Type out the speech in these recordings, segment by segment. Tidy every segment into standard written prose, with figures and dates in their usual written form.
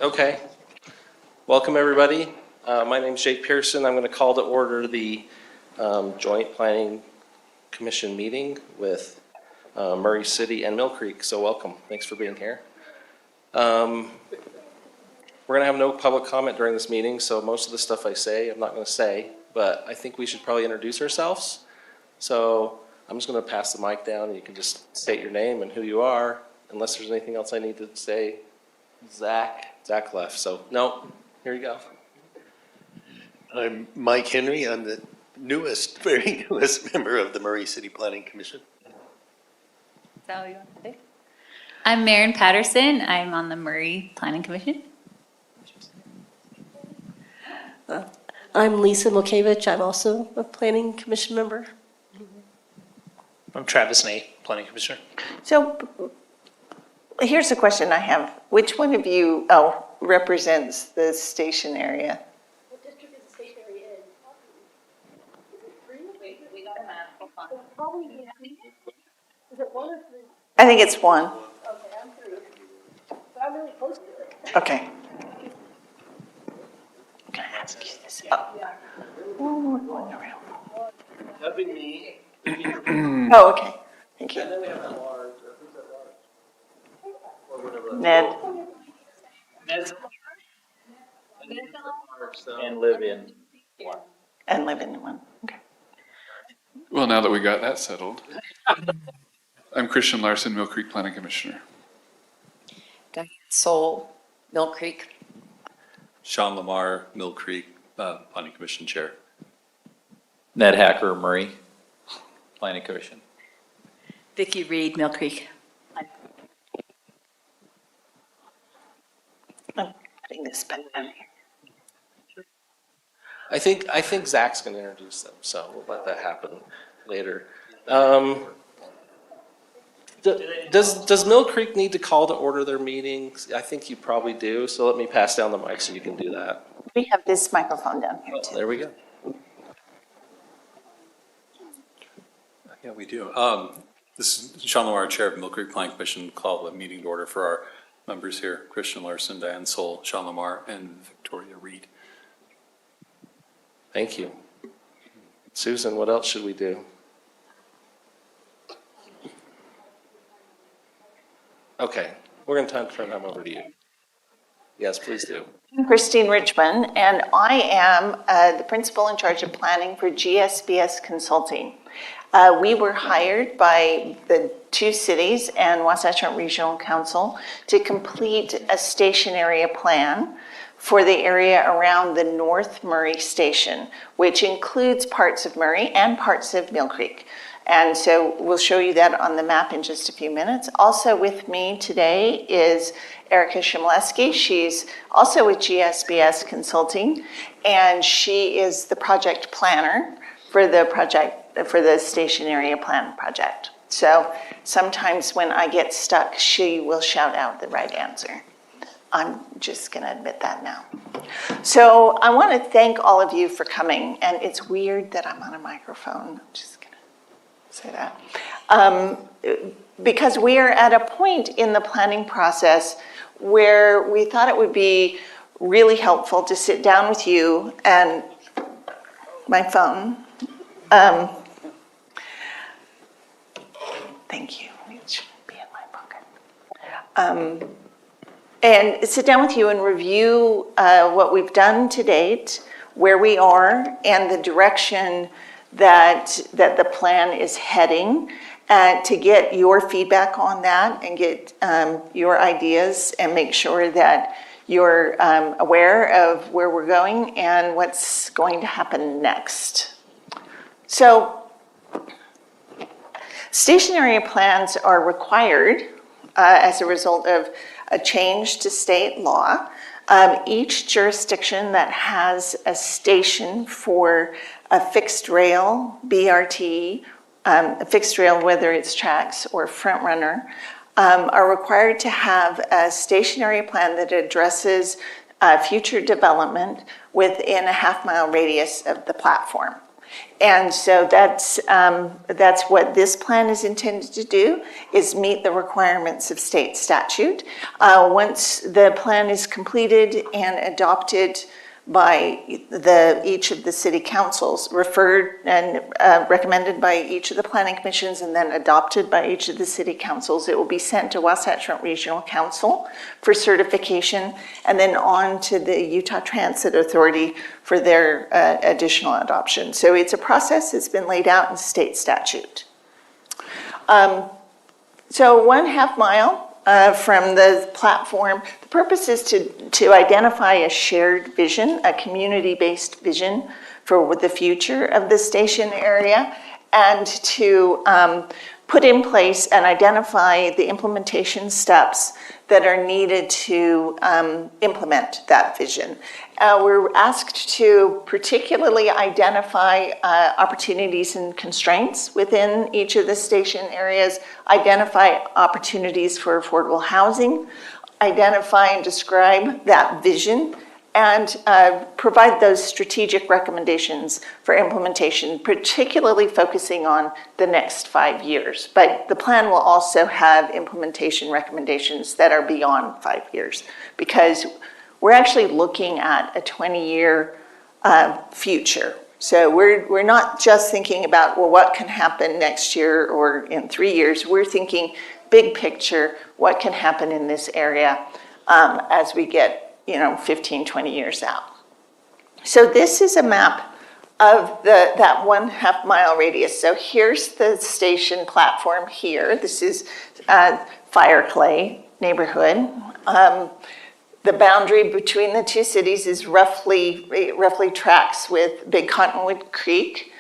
Okay. Welcome, everybody. My name is Jake Pearson. I'm going to call to order the Joint Planning Commission meeting with Murray City and Mill Creek. So welcome. Thanks for being here. We're going to have no public comment during this meeting, so most of the stuff I say, I'm not going to say, but I think we should probably introduce ourselves. So I'm just going to pass the mic down, and you can just state your name and who you are, unless there's anything else I need to say. Zach left, so no, here you go. I'm Mike Henry. I'm the very newest member of the Murray City Planning Commission. Is that what you want to do? I'm Maren Patterson. I'm on the Murray Planning Commission. I'm Lisa Milkevich. I'm also a Planning Commission member. I'm Travis Nate, Planning Commissioner. So here's a question I have. Which one of you represents the station area? What district is the station area in? Is it three? We got a map. Probably, is it one or three? I think it's one. Okay, I'm three. But I'm really close to it. Okay. Can I ask you this? Oh, we're going around. That'd be me. Oh, okay. Thank you. And then we have Laura. Who's that Laura? Or whatever. Ned. And live in. And live in one. Okay. Well, now that we got that settled, I'm Christian Larson, Mill Creek Planning Commissioner. Diane Soul, Mill Creek. Sean Lamar, Mill Creek Planning Commission Chair. Ned Hacker, Murray, Planning Commission. Vicki Reed, Mill Creek. I'm putting this back down here. I think Zach's going to introduce them, so we'll let that happen later. Does Mill Creek need to call to order their meetings? I think you probably do, so let me pass down the mic so you can do that. We have this microphone down here Oh, too. there we go. Yeah, we do. This is Sean Lamar, Chair of Mill Creek Planning Commission. Call the meeting to order for our members here: Christian Larson, Diane Soul, Sean Lamar, and Victoria Reed. Thank you. Susan, what else should we do? Okay, we're going to turn them over to you. Yes, please do. I'm Christine Richmond, and I am the principal in charge of planning for GSBS Consulting. We were hired by the two cities and Wasatch Front Regional Council to complete a station area plan for the area around the North Murray Station, which includes parts of Murray and parts of Mill Creek. And so we'll show you that on the map in just a few minutes. Also with me today is Erica Shimleski. She's also with GSBS Consulting, and she is the project planner for the project, for the station area plan project. So sometimes when I get stuck, she will shout out the right answer. I'm just going to admit that now. So I want to thank all of you for coming, and it's weird that I'm on a microphone. I'm just going to say that. Because we are at a point in the planning process where we thought it would be really helpful to sit down with you and my phone. Thank you. It should be in my pocket. And sit down with you and review what we've done to date, where we are, and the direction that the plan is heading, to get your feedback on that and get your ideas and make sure that you're aware of where we're going and what's going to happen next. So, station area plans are required as a result of a change to state law. Each jurisdiction that has a station for a fixed rail, BRT, a fixed rail, whether it's tracks or front runner, are required to have a station area plan that addresses future development within a half-mile radius of the platform. And so that's what this plan is intended to do, is meet the requirements of state statute. Once the plan is completed and adopted by each of the city councils, referred and recommended by each of the planning commissions, and then adopted by each of the city councils, it will be sent to Wasatch Front Regional Council for certification, and then on to the Utah Transit Authority for their additional adoption. So it's a process that's been laid out in state statute. So 1/2 mile from the platform. The purpose is to identify a shared vision, a community-based vision for the future of the station area, and to put in place and identify the implementation steps that are needed to implement that vision. We're asked to particularly identify opportunities and constraints within each of the station areas, identify opportunities for affordable housing, identify and describe that vision, and provide those strategic recommendations for implementation, particularly focusing on the next 5 years. But the plan will also have implementation recommendations that are beyond 5 years, because we're actually looking at a 20-year future. So we're not just thinking about, well, what can happen next year or in 3 years. We're thinking big picture, what can happen in this area as we get 15, 20 years out. So this is a map of that 1/2 mile radius. So here's the station platform here. This is Fireclay neighborhood. The boundary between the two cities is roughly tracks with Big Cottonwood Creek.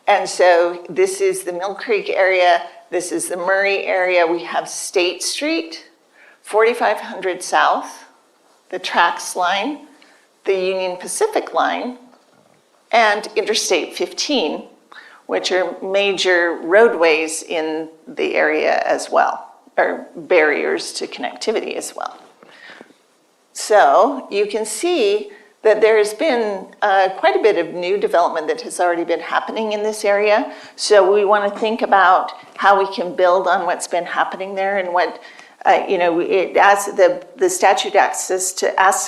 And so this is the Mill Creek area. This is the Murray area. We have State Street, 4500 South, the Trax line, the Union Pacific line, and Interstate 15, which are major roadways in the area as well, or barriers to connectivity as well. So you can see that there has been quite a bit of new development that has already been happening in this area. So we want to think about how we can build on what's been happening there, and what the statute asks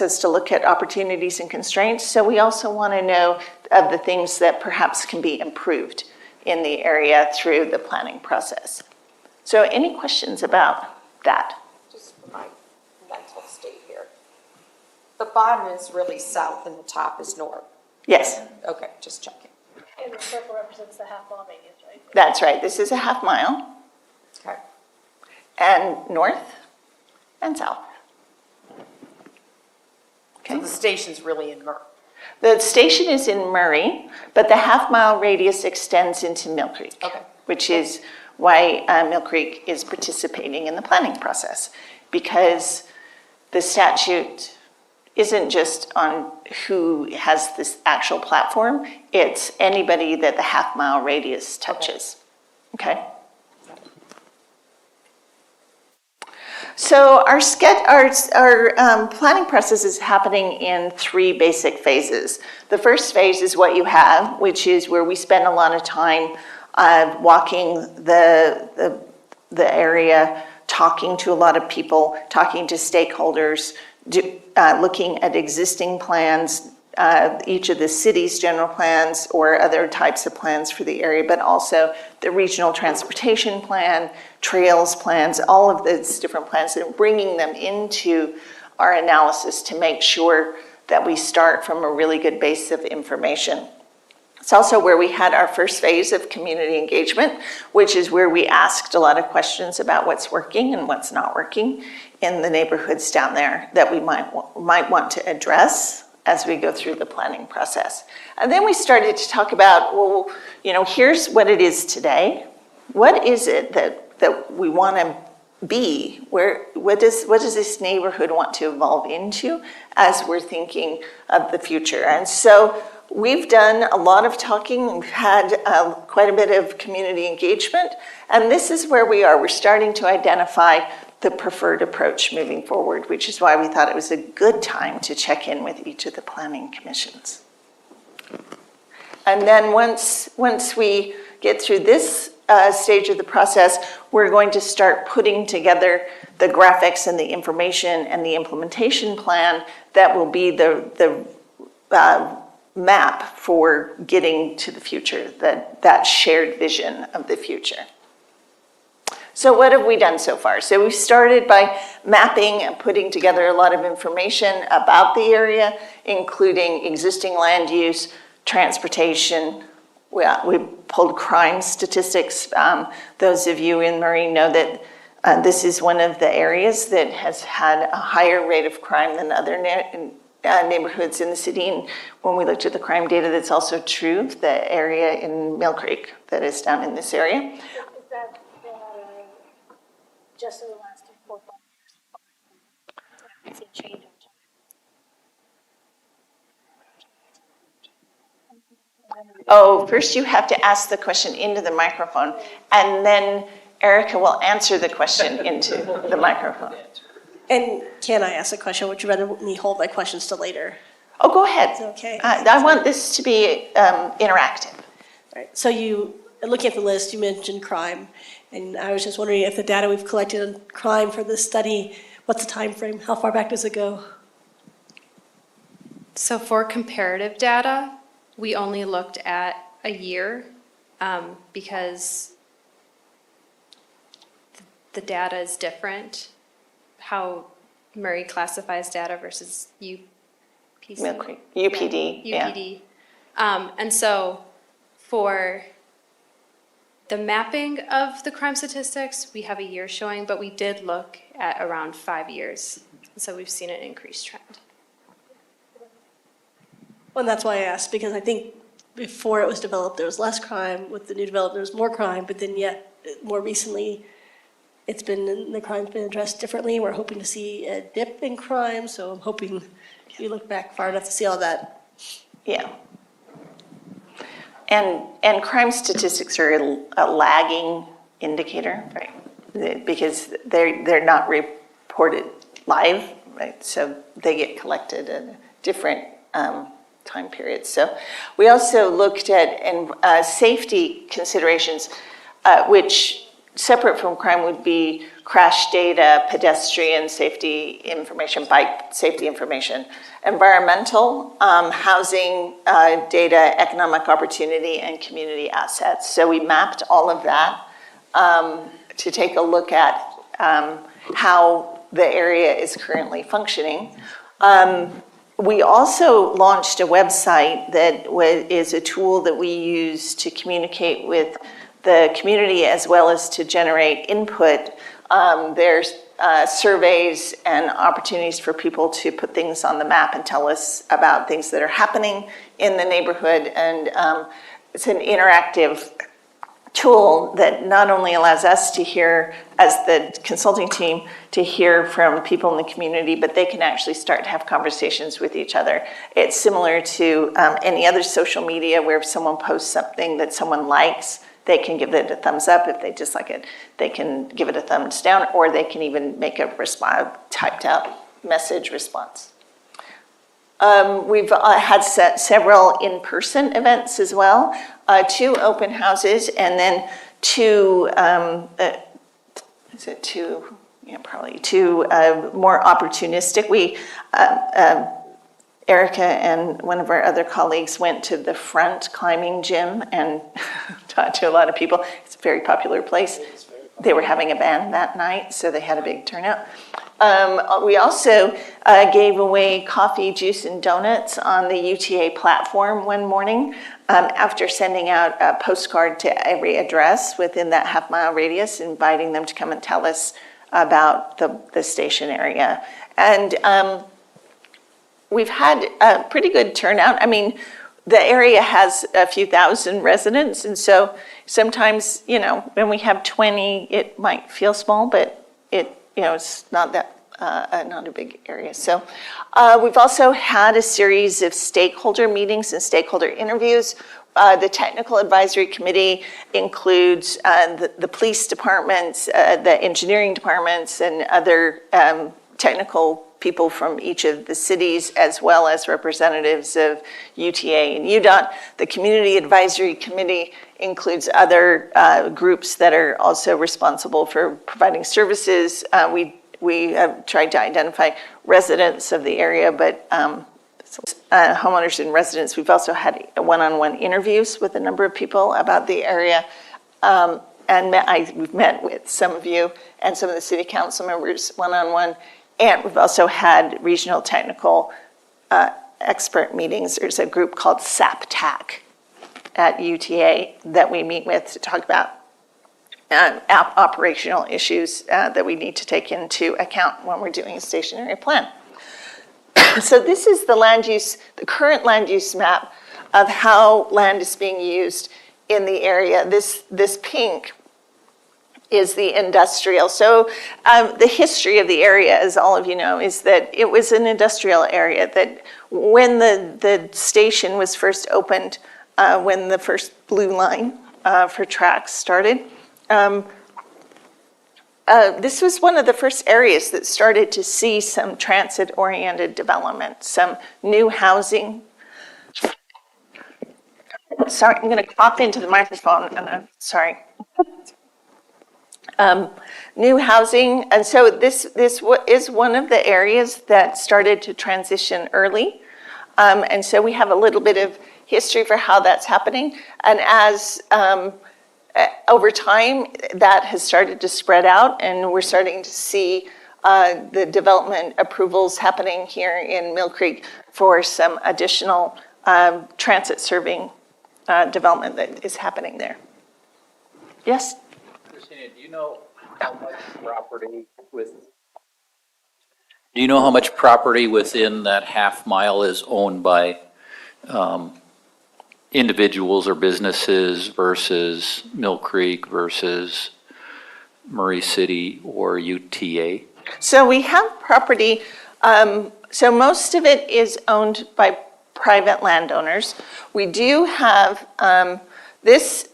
us to look at opportunities and constraints. So we also want to know of the things that perhaps can be improved in the area through the planning process. So any questions about that? Just for my mental state here. The bottom is really south and the top is north. Yes. Okay, just checking. And the circle represents the 1/2 mile radius, right? That's right. This is a 1/2 mile. Okay. And north and south. So the station's really in Murray. The station is in Murray, but the 1/2 mile radius extends into Mill Creek. Okay. Which is why Mill Creek is participating in the planning process, because the statute isn't just on who has this actual platform, it's anybody that the 1/2 mile radius touches. Okay? So our planning process is happening in 3 basic phases. The first phase is what you have, which is where we spend a lot of time walking the area, talking to a lot of people, talking to stakeholders, looking at existing plans, each of the city's general plans or other types of plans for the area, but also the regional transportation plan, trails plans, all of those different plans, and bringing them into our analysis to make sure that we start from a really good base of information. It's also where we had our first phase of community engagement, which is where we asked a lot of questions about what's working and what's not working in the neighborhoods down there that we might want to address as we go through the planning process. And then we started to talk about, well, here's what it is today. What is it that we want to be? What does this neighborhood want to evolve into as we're thinking of the future? And so we've done a lot of talking. We've had quite a bit of community engagement. And this is where we are. We're starting to identify the preferred approach moving forward, which is why we thought it was a good time to check in with each of the planning commissions. And then once we get through this stage of the process, we're going to start putting together the graphics and the information and the implementation plan that will be the map for getting to the future, that shared vision of the future. So what have we done so far? So we started by mapping and putting together a lot of information about the area, including existing land use, transportation. We pulled crime statistics. Those of you in Murray know that this is one of the areas that has had a higher rate of crime than other neighborhoods in the city. And when we looked at the crime data, that's also true of the area in Mill Creek that is down in this area. Is that just in the last 4 or 5 years? It's a change in Oh, first you have to ask the question into the microphone, and then Erica will answer the question into the microphone. And can I ask a question? Would you rather me hold my questions to later? Oh, go ahead. Is that okay? I want this to be interactive. All right, so looking at the list, you mentioned crime, and I was just wondering if the data we've collected on crime for this study, what's the time frame? How far back does it go? So for comparative data, we only looked at a year because the data is different, how Murray classifies data versus UPC. Mill Creek, UPD, yeah. UPD. And so for the mapping of the crime statistics, we have a year showing, but we did look at around 5 years. So we've seen an increased trend. Well, and that's why I asked, because I think before it was developed, there was less crime. With the new development, there was more crime, but then yet, more recently, the crime's been addressed differently. We're hoping to see a dip in crime, so I'm hoping you look back far enough to see all that. Yeah. And crime statistics are a lagging indicator, right? Because they're not reported live, right? So they get collected at a different time periods. So we also looked at safety considerations, which separate from crime would be crash data, pedestrian safety information, bike safety information, environmental, housing data, economic opportunity, and community assets. So we mapped all of that to take a look at how the area is currently functioning. We also launched a website that is a tool that we use to communicate with the community as well as to generate input. There's surveys and opportunities for people to put things on the map and tell us about things that are happening in the neighborhood. And it's an interactive tool that not only allows us to hear, as the consulting team, to hear from people in the community, but they can actually start to have conversations with each other. It's similar to any other social media where if someone posts something that someone likes, they can give it a thumbs up. If they dislike it, they can give it a thumbs down, or they can even make a typed out message response. We've had several in-person events as well, 2 open houses, and then 2 probably 2 more opportunistic. Erica and one of our other colleagues went to the Front climbing gym and talked to a lot of people. It's a very popular place. They were having a band that night, so they had a big turnout. We also gave away coffee, juice, and donuts on the UTA platform one morning after sending out a postcard to every address within that half-mile radius, inviting them to come and tell us about the station area. And we've had a pretty good turnout. I mean, the area has a few thousand residents, and so sometimes, when we have 20, it might feel small, but it's not that not a big area. So we've also had a series of stakeholder meetings and stakeholder interviews. The technical advisory committee includes the police departments, the engineering departments, and other technical people from each of the cities, as well as representatives of UTA and UDOT. The Community Advisory Committee includes other groups that are also responsible for providing services. We have tried to identify residents of the area, but homeowners and residents. We've also had one-on-one interviews with a number of people about the area. We've met with some of you and some of the city council members one-on-one. And we've also had regional technical expert meetings. There's a group called SAPTAC at UTA that we meet with to talk about operational issues that we need to take into account when we're doing a stationary plan. So this is the current land use map of how land is being used in the area. This pink is the industrial. So the history of the area, as all of you know, is that it was an industrial area that when the station was first opened, when the first blue line for tracks started, this was one of the first areas that started to see some transit-oriented development, some new housing. Sorry, I'm going to cough into the microphone, and I'm sorry. New housing, and so this is one of the areas that started to transition early, and so we have a little bit of history for how that's happening, and as over time, that has started to spread out, and we're starting to see the development approvals happening here in Mill Creek for some additional transit-serving development that is happening there. Yes? Christina, do you know how much property within that half mile is owned by individuals or businesses versus Mill Creek versus Murray City or UTA? So we have property, so most of it is owned by private landowners. We do have this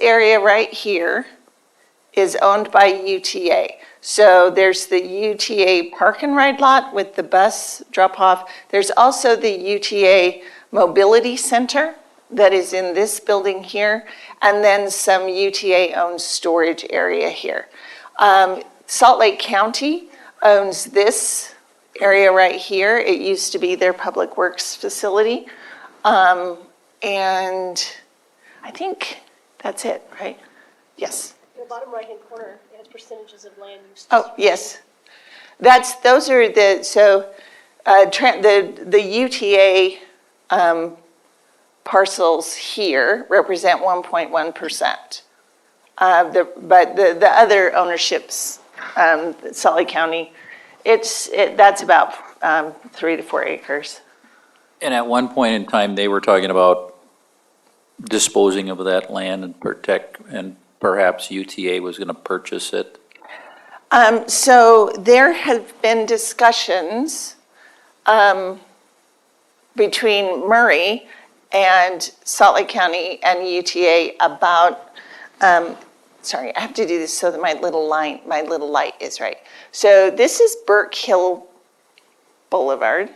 area right here is owned by UTA. So there's the UTA park and ride lot with the bus drop off. There's also the UTA mobility center that is in this building here, and then some UTA-owned storage area here. Salt Lake County owns this area right here. It used to be their public works facility. And I think that's it, right? Yes. In the bottom right-hand corner, it has percentages of land use. Oh, yes. Those are the UTA parcels here represent 1.1%. But the other ownerships, Salt Lake County, that's about 3 to 4 acres. And at one point in time, they were talking about disposing of that land and perhaps UTA was going to purchase it. So there have been discussions between Murray and Salt Lake County and UTA about, sorry, I have to do this so that my little light is right. So this is Burke Hill Boulevard,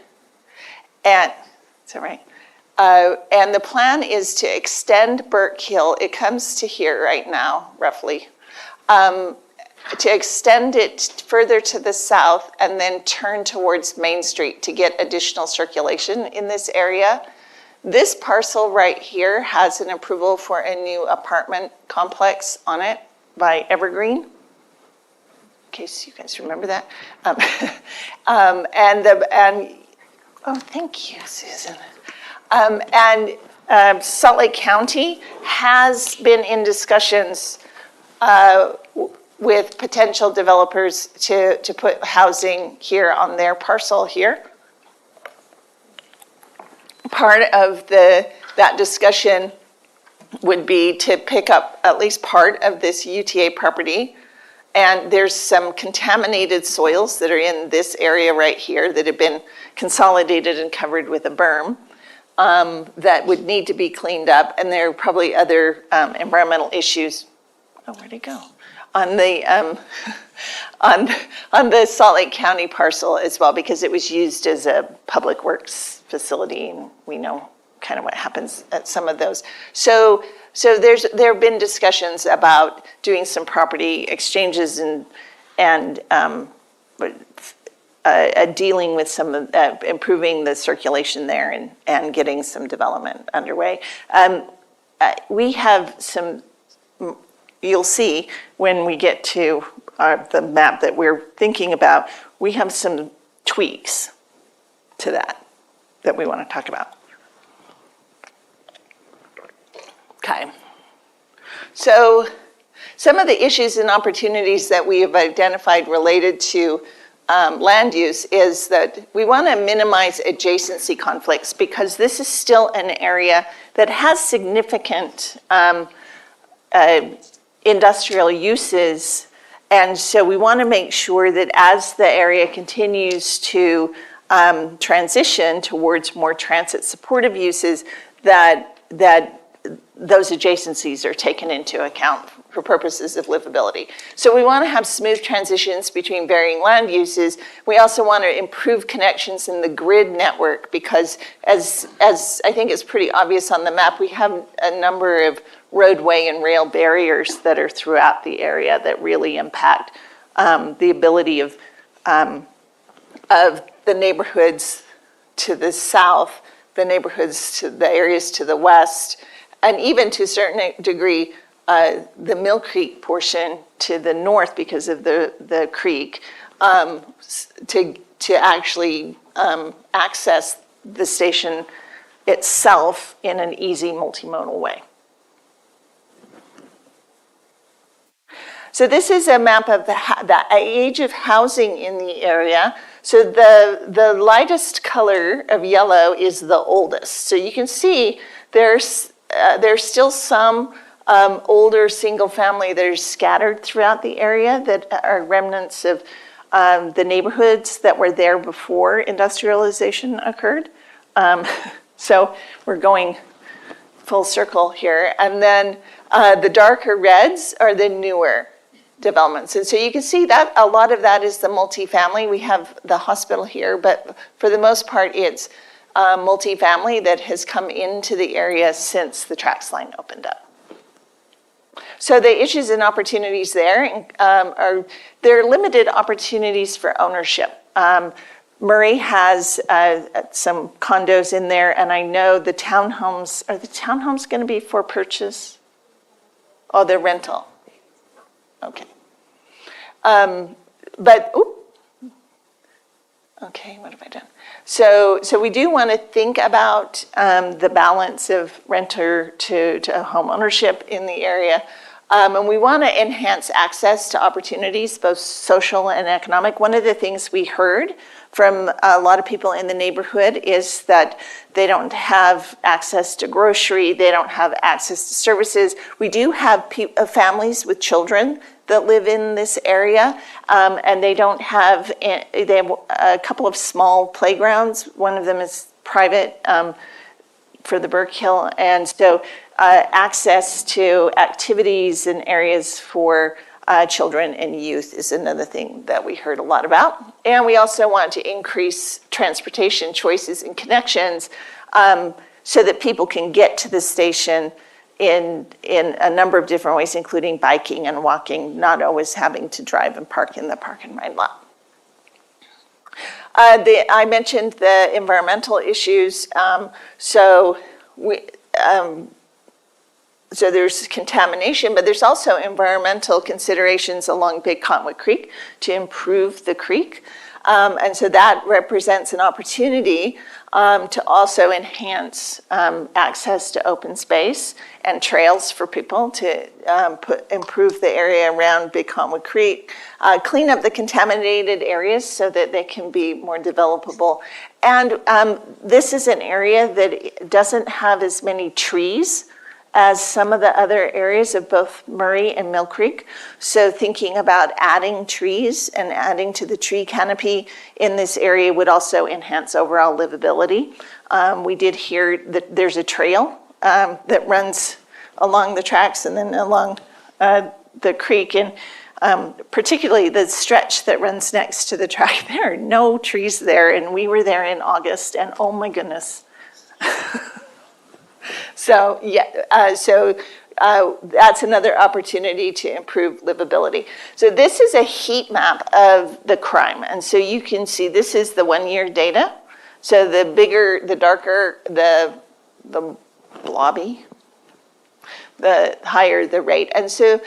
and is that right? And the plan is to extend Burke Hill. It comes to here right now, roughly. To extend it further to the south and then turn towards Main Street to get additional circulation in this area. This parcel right here has an approval for a new apartment complex on it by Evergreen, in case you guys remember that. Oh, thank you, Susan. Salt Lake County has been in discussions with potential developers to put housing here on their parcel here. Part of that discussion would be to pick up at least part of this UTA property. And there's some contaminated soils that are in this area right here that have been consolidated and covered with a berm that would need to be cleaned up. And there are probably other environmental issues. Oh, where'd it go? on the on the Salt Lake County parcel as well, because it was used as a public works facility, and we know kind of what happens at some of those. So there have been discussions about doing some property exchanges and dealing with some of improving the circulation there and getting some development underway. We have some. You'll see when we get to the map that we're thinking about, we have some tweaks to that we want to talk about. Okay. So some of the issues and opportunities that we have identified related to land use is that we want to minimize adjacency conflicts, because this is still an area that has significant industrial uses. And so we want to make sure that as the area continues to transition towards more transit supportive uses, that those adjacencies are taken into account for purposes of livability. So we want to have smooth transitions between varying land uses. We also want to improve connections in the grid network, because as I think is pretty obvious on the map, we have a number of roadway and rail barriers that are throughout the area that really impact the ability of the neighborhoods to the south, the neighborhoods to the areas to the west, and even to a certain degree, the Mill Creek portion to the north because of the creek, to actually access the station itself in an easy multimodal way. So this is a map of the age of housing in the area. So the lightest color of yellow is the oldest. So you can see there's still some older single family that are scattered throughout the area that are remnants of the neighborhoods that were there before industrialization occurred. So we're going full circle here. And then the darker reds are the newer developments. And so you can see that a lot of that is the multifamily. We have the hospital here, but for the most part, it's multifamily that has come into the area since the TRAX line opened up. So the issues and opportunities there are limited opportunities for ownership. Murray has some condos in there, and I know the townhomes, are the townhomes going to be for purchase? Oh, they're rental. Okay. Okay, what have I done? So we do want to think about the balance of renter to home ownership in the area. And we want to enhance access to opportunities, both social and economic. One of the things we heard from a lot of people in the neighborhood is that they don't have access to grocery, they don't have access to services. We do have families with children that live in this area, and they have a couple of small playgrounds. One of them is private for the Burke Hill, and so access to activities and areas for children and youth is another thing that we heard a lot about. And we also want to increase transportation choices and connections so that people can get to the station in a number of different ways, including biking and walking, not always having to drive and park in the park and ride lot. I mentioned the environmental issues. So there's contamination, but there's also environmental considerations along Big Cottonwood Creek to improve the creek. And so that represents an opportunity to also enhance access to open space and trails for people to improve the area around Big Cottonwood Creek, clean up the contaminated areas so that they can be more developable. And this is an area that doesn't have as many trees as some of the other areas of both Murray and Mill Creek. So thinking about adding trees and adding to the tree canopy in this area would also enhance overall livability. We did hear that there's a trail that runs along the tracks and then along the creek. And particularly the stretch that runs next to the track. There are no trees there, and we were there in August, and oh my goodness. So, yeah, that's another opportunity to improve livability. So this is a heat map of the crime. And so you can see this is the 1-year data. So the bigger, the darker, the blobby, the higher the rate. And so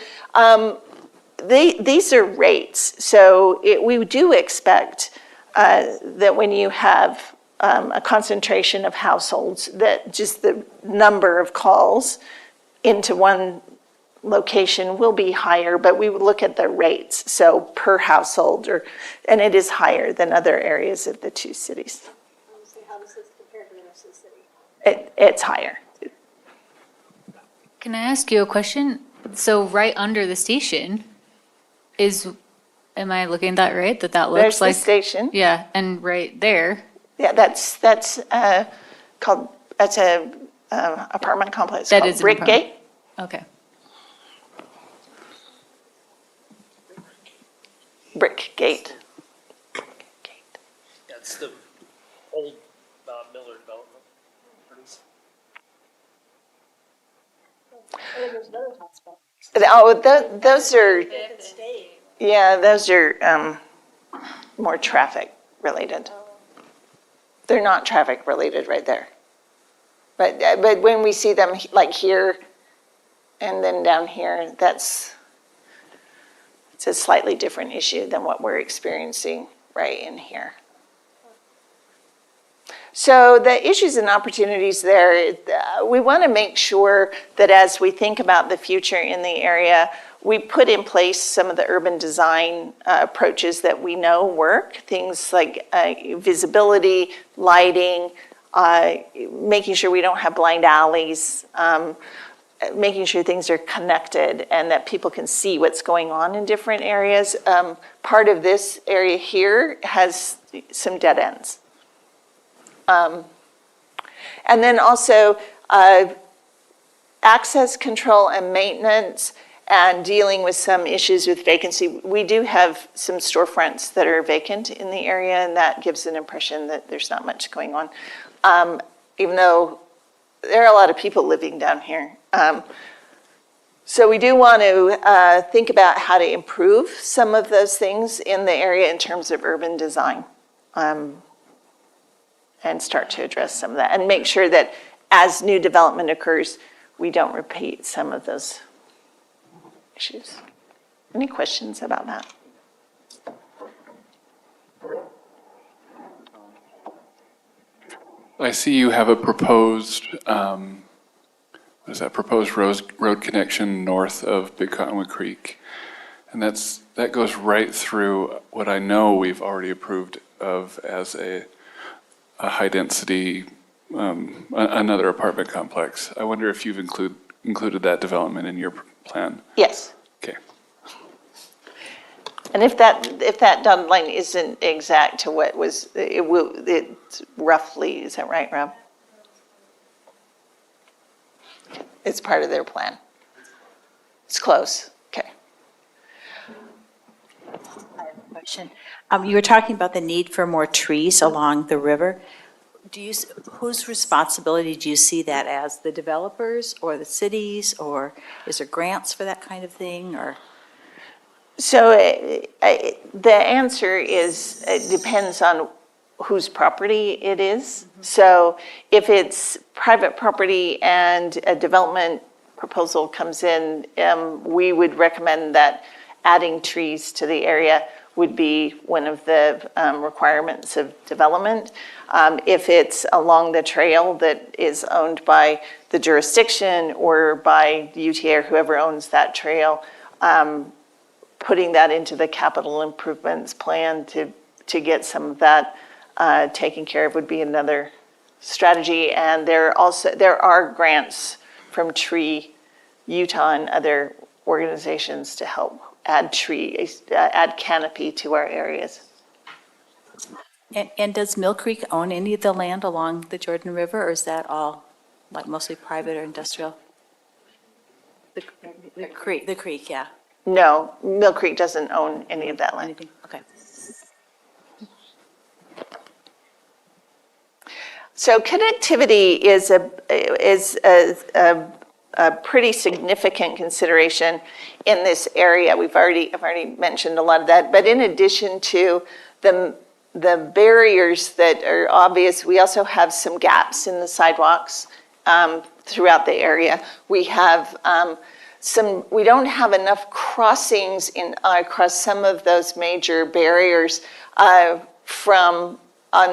these are rates. So we do expect that when you have a concentration of households, that just the number of calls into one location will be higher, but we would look at the rates, so per household, and it is higher than other areas of the two cities. How does this compare to the rest of the city? It's higher. Can I ask you a question? So right under the station am I looking at that right? That looks There's like the station. Yeah, and right there. Yeah, that's called, that's a apartment complex That called is an Brick apartment. Gate. Okay. Brick Gate. That's the old Miller development. There's another hotspot. Oh, those are, yeah, those are more traffic related. They're not traffic related right there. But when we see them like here and then down here, it's a slightly different issue than what we're experiencing right in here. So the issues and opportunities there, we want to make sure that as we think about the future in the area, we put in place some of the urban design approaches that we know work, things like visibility, lighting, making sure we don't have blind alleys, making sure things are connected and that people can see what's going on in different areas. Part of this area here has some dead ends. And then also access control and maintenance and dealing with some issues with vacancy. We do have some storefronts that are vacant in the area, and that gives an impression that there's not much going on, even though there are a lot of people living down here. So we do want to think about how to improve some of those things in the area in terms of urban design. And start to address some of that and make sure that as new development occurs, we don't repeat some of those issues. Any questions about that? I see you have a proposed, proposed road connection north of Big Cottonwood Creek. And that goes right through what I know we've already approved of as a high-density, another apartment complex. I wonder if you've included that development in your plan? Yes. Okay. And if that dotted line isn't exact to what was, it's roughly, is that right, Rob? It's part of their plan. It's close. Okay. I have a question. You were talking about the need for more trees along the river. Whose responsibility do you see that as? The developers or the cities, or is there grants for that kind of thing, or? So the answer is, it depends on whose property it is. So if it's private property and a development proposal comes in, we would recommend that adding trees to the area would be one of the requirements of development. If it's along the trail that is owned by the jurisdiction or by the UTA or whoever owns that trail, putting that into the capital improvements plan to get some of that taken care of would be another strategy. And there are grants from Tree Utah and other organizations to help add canopy to our areas. And does Mill Creek own any of the land along the Jordan River, or is that all like mostly private or industrial? The creek, yeah. No, Mill Creek doesn't own any of that land. Anything? Okay. So connectivity is a pretty significant consideration in this area. I've already mentioned a lot of that, but in addition to the barriers that are obvious, we also have some gaps in the sidewalks throughout the area. We have we don't have enough crossings across some of those major barriers on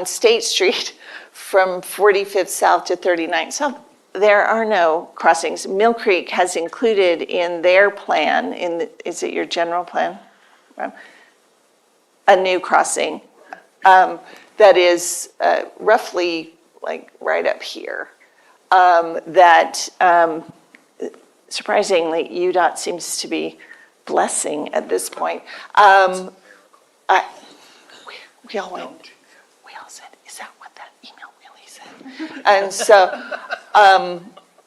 State Street from 45th South to 39th South. There are no crossings. Mill Creek has included in their plan, is it your general plan? A new crossing that is roughly like right up here. Surprisingly, UDOT seems to be blessing at this point. We all said, is that what that email really said? And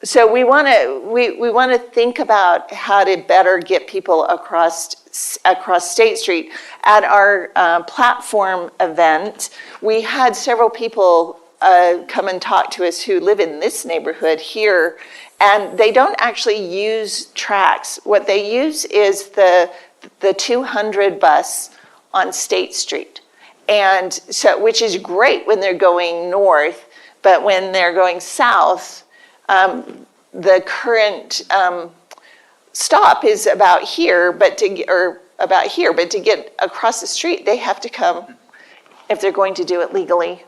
so we want to think about how to better get people across State Street. At our platform event, we had several people come and talk to us who live in this neighborhood here, and they don't actually use tracks. What they use is the 200 bus on State Street, and so which is great when they're going north, but when they're going south, the current stop is about here, but to get across the street, they have to come, if they're going to do it legally,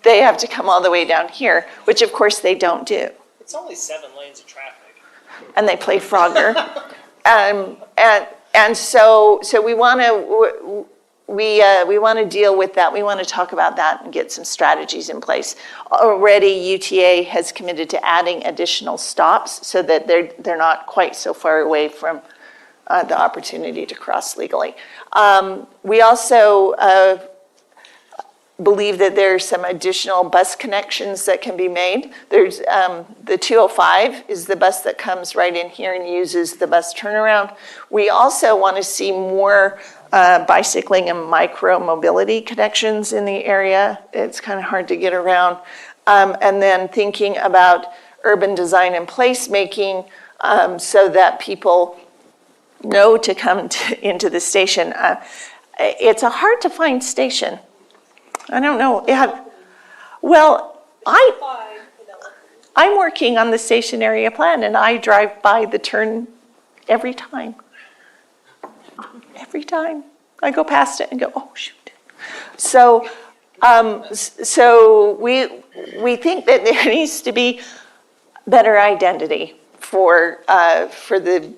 they have to come all the way down here, which of course they don't do. It's only 7 lanes of traffic. And they play Frogger. And so we want to deal with that. We want to talk about that and get some strategies in place. Already UTA has committed to adding additional stops so that they're not quite so far away from the opportunity to cross legally. We also believe that there are some additional bus connections that can be made. There's the 205 is the bus that comes right in here and uses the bus turnaround. We also want to see more bicycling and micro mobility connections in the area. It's kind of hard to get around. And then thinking about urban design and placemaking so that people know to come into the station. It's a hard to find station. I don't know. Well, I'm working on the station area plan, and I drive by the turn every time. Every time I go past it and go, oh shoot. So we think that there needs to be better identity for the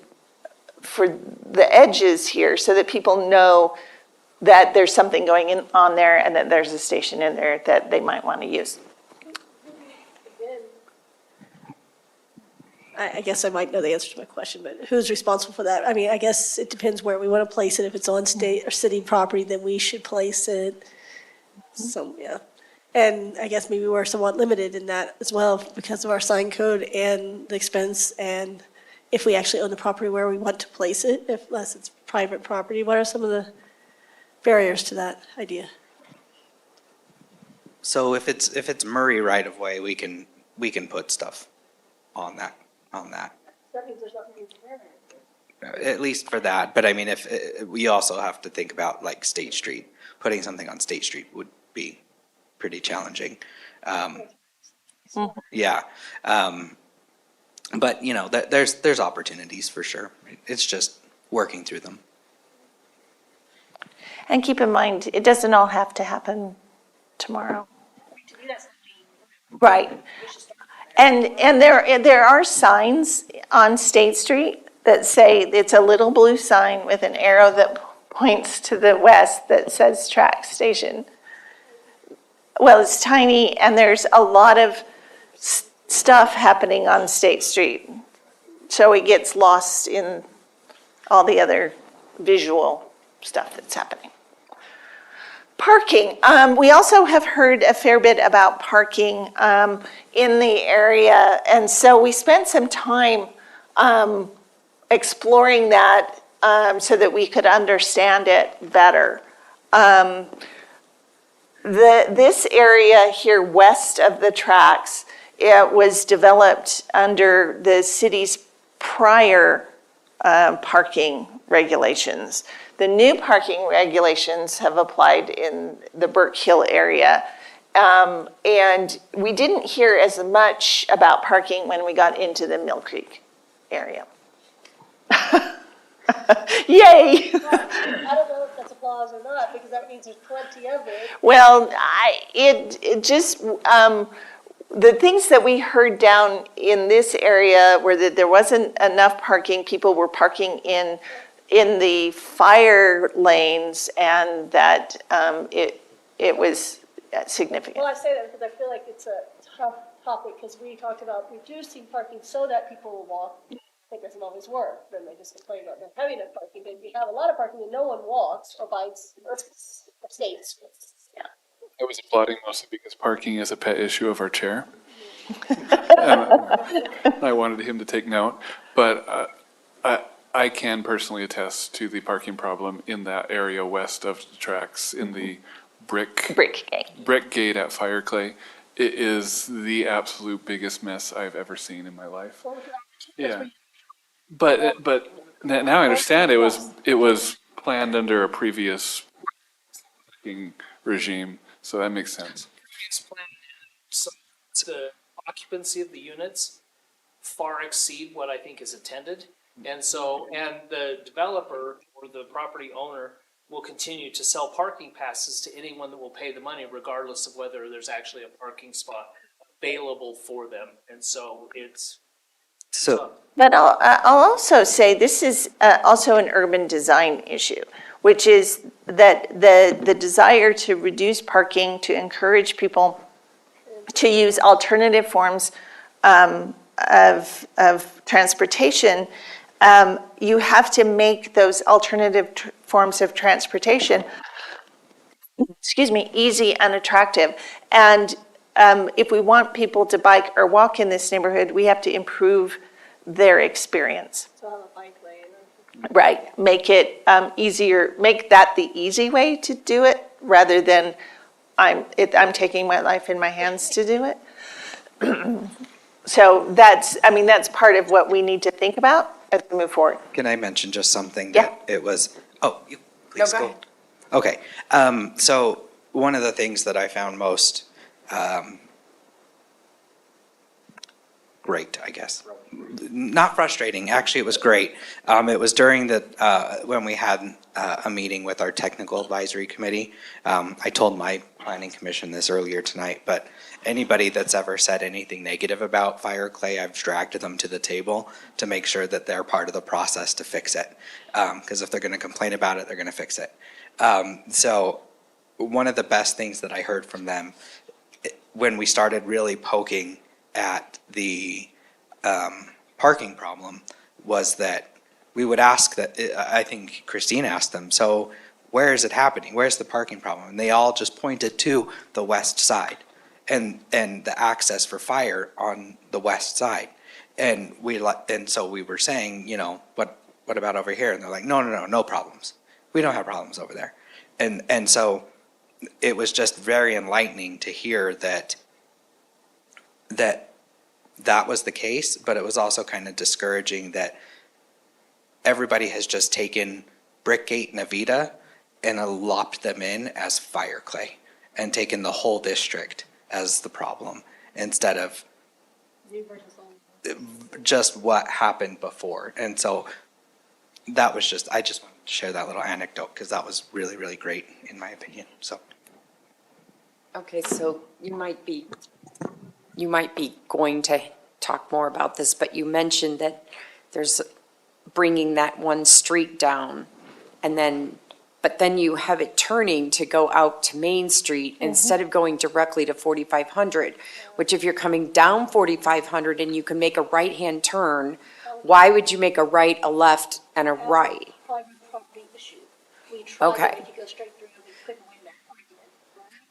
edges here, so that people know that there's something going on there and that there's a station in there that they might want to use. I guess I might know the answer to my question, but who's responsible for that? I mean, I guess it depends where we want to place it. If it's on state or city property, then we should place it. Yeah. And I guess maybe we're somewhat limited in that as well because of our sign code and the expense, and if we actually own the property where we want to place it, unless it's private property. What are some of the barriers to that idea? So if it's Murray right of way, we can put stuff on that. That means there's nothing there. At least for that, but I mean, if we also have to think about like State Street, putting something on State Street would be pretty challenging. Yeah, but you know, there's opportunities for sure. It's just working through them. And keep in mind, it doesn't all have to happen tomorrow. Right. And there are signs on State Street that say, it's a little blue sign with an arrow that points to the west that says track station. Well, it's tiny, and there's a lot of stuff happening on State Street. So it gets lost in all the other visual stuff that's happening. Parking. We also have heard a fair bit about parking in the area, and so we spent some time exploring that so that we could understand it better. This area here west of the tracks, it was developed under the city's prior parking regulations. The new parking regulations have applied in the Burke Hill area. And we didn't hear as much about parking when we got into the Mill Creek area. Yay! I don't know if that's applause or not, because that means there's plenty of it. Well, it just, the things that we heard down in this area were that there wasn't enough parking. People were parking in the fire lanes, and that it was significant. Well, I say that because I feel like it's a tough topic, because we talked about reducing parking so that people will walk. It doesn't always work. Then they just complain about not having enough parking. But if you have a lot of parking and no one walks or bikes or skates. Yeah. I was applauding mostly because parking is a pet issue of our chair. I wanted him to take note, but I can personally attest to the parking problem in that area west of the tracks in the brick gate at Fireclay. It is the absolute biggest mess I've ever seen in my life. Yeah. But now I understand it was planned under a previous regime, so that makes sense. So the occupancy of the units far exceed what I think is intended. And the developer or the property owner will continue to sell parking passes to anyone that will pay the money, regardless of whether there's actually a parking spot available for them. And so it's. But I'll also say this is also an urban design issue, which is that the desire to reduce parking, to encourage people to use alternative forms of transportation. You have to make those alternative forms of transportation, easy and attractive. And if we want people to bike or walk in this neighborhood, we have to improve their experience. So have a bike lane. Right, make it easier, make that the easy way to do it, rather than I'm taking my life in my hands to do it. So that's part of what we need to think about as we move forward. Can I mention just something? Yeah. That it was, please go go. ahead. Okay, so one of the things that I found most great, I guess. Not frustrating, actually it was great. It was during when we had a meeting with our technical advisory committee. I told my planning commission this earlier tonight, but anybody that's ever said anything negative about Fireclay, I've dragged them to the table to make sure that they're part of the process to fix it. Because if they're gonna complain about it, they're gonna fix it. So one of the best things that I heard from them when we started really poking at the parking problem was that we would ask that, I think Christine asked them, so where is it happening? Where's the parking problem? And they all just pointed to the west side and the access for fire on the west side. And so we were saying, what about over here? And they're like, no problems. We don't have problems over there. And so it was just very enlightening to hear that was the case, but it was also kind of discouraging that everybody has just taken Brickgate and Avita and lopped them in as Fireclay and taken the whole district as the problem instead of just what happened before. And so that was I just wanted to share that little anecdote because that was really, really great in my opinion, so. Okay, so you might be going to talk more about this, but you mentioned that there's bringing that one street down but then you have it turning to go out to Main Street instead of going directly to 4500, which if you're coming down 4500 and you can make a right-hand turn, why would you make a right, a left, and a right? Okay.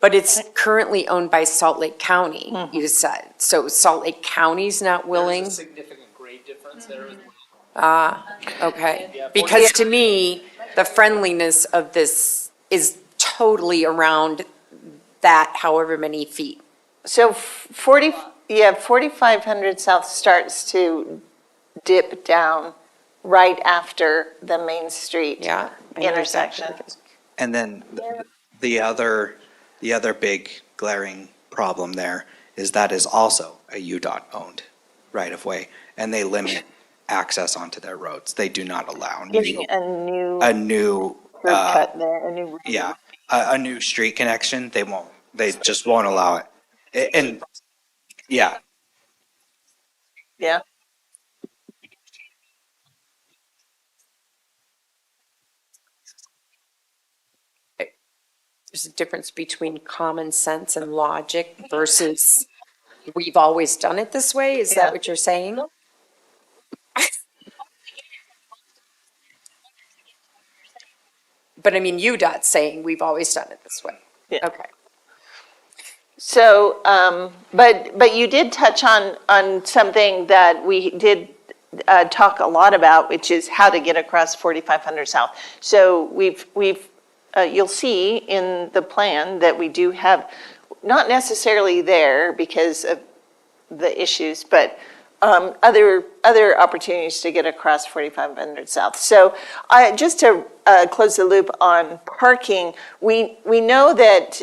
But it's currently owned by Salt Lake County, you said. So Salt Lake County's not willing? There's a significant grade difference there as well. Okay. Because to me, the friendliness of this is totally around that however many feet. So 4,500 South starts to dip down right after the Main Street Yeah. I know intersection. exactly. And then the other big glaring problem there is that is also a UDOT owned right of way, and they limit access onto their roads. They do not allow Getting a a new new, curb cut there, a new road. yeah, a new street connection. They won't. They just won't allow it. And yeah, Yeah. There's a difference between common sense and logic versus we've always done it this way. Is Yeah. that what you're saying? But I mean, UDOT's saying we've always done it this way. Yeah. Okay. So, but you did touch on something that we did talk a lot about, which is how to get across 4,500 South. So you'll see in the plan that we do have, not necessarily there because of the issues, but other opportunities to get across 4,500 South. So just to close the loop on parking, we know that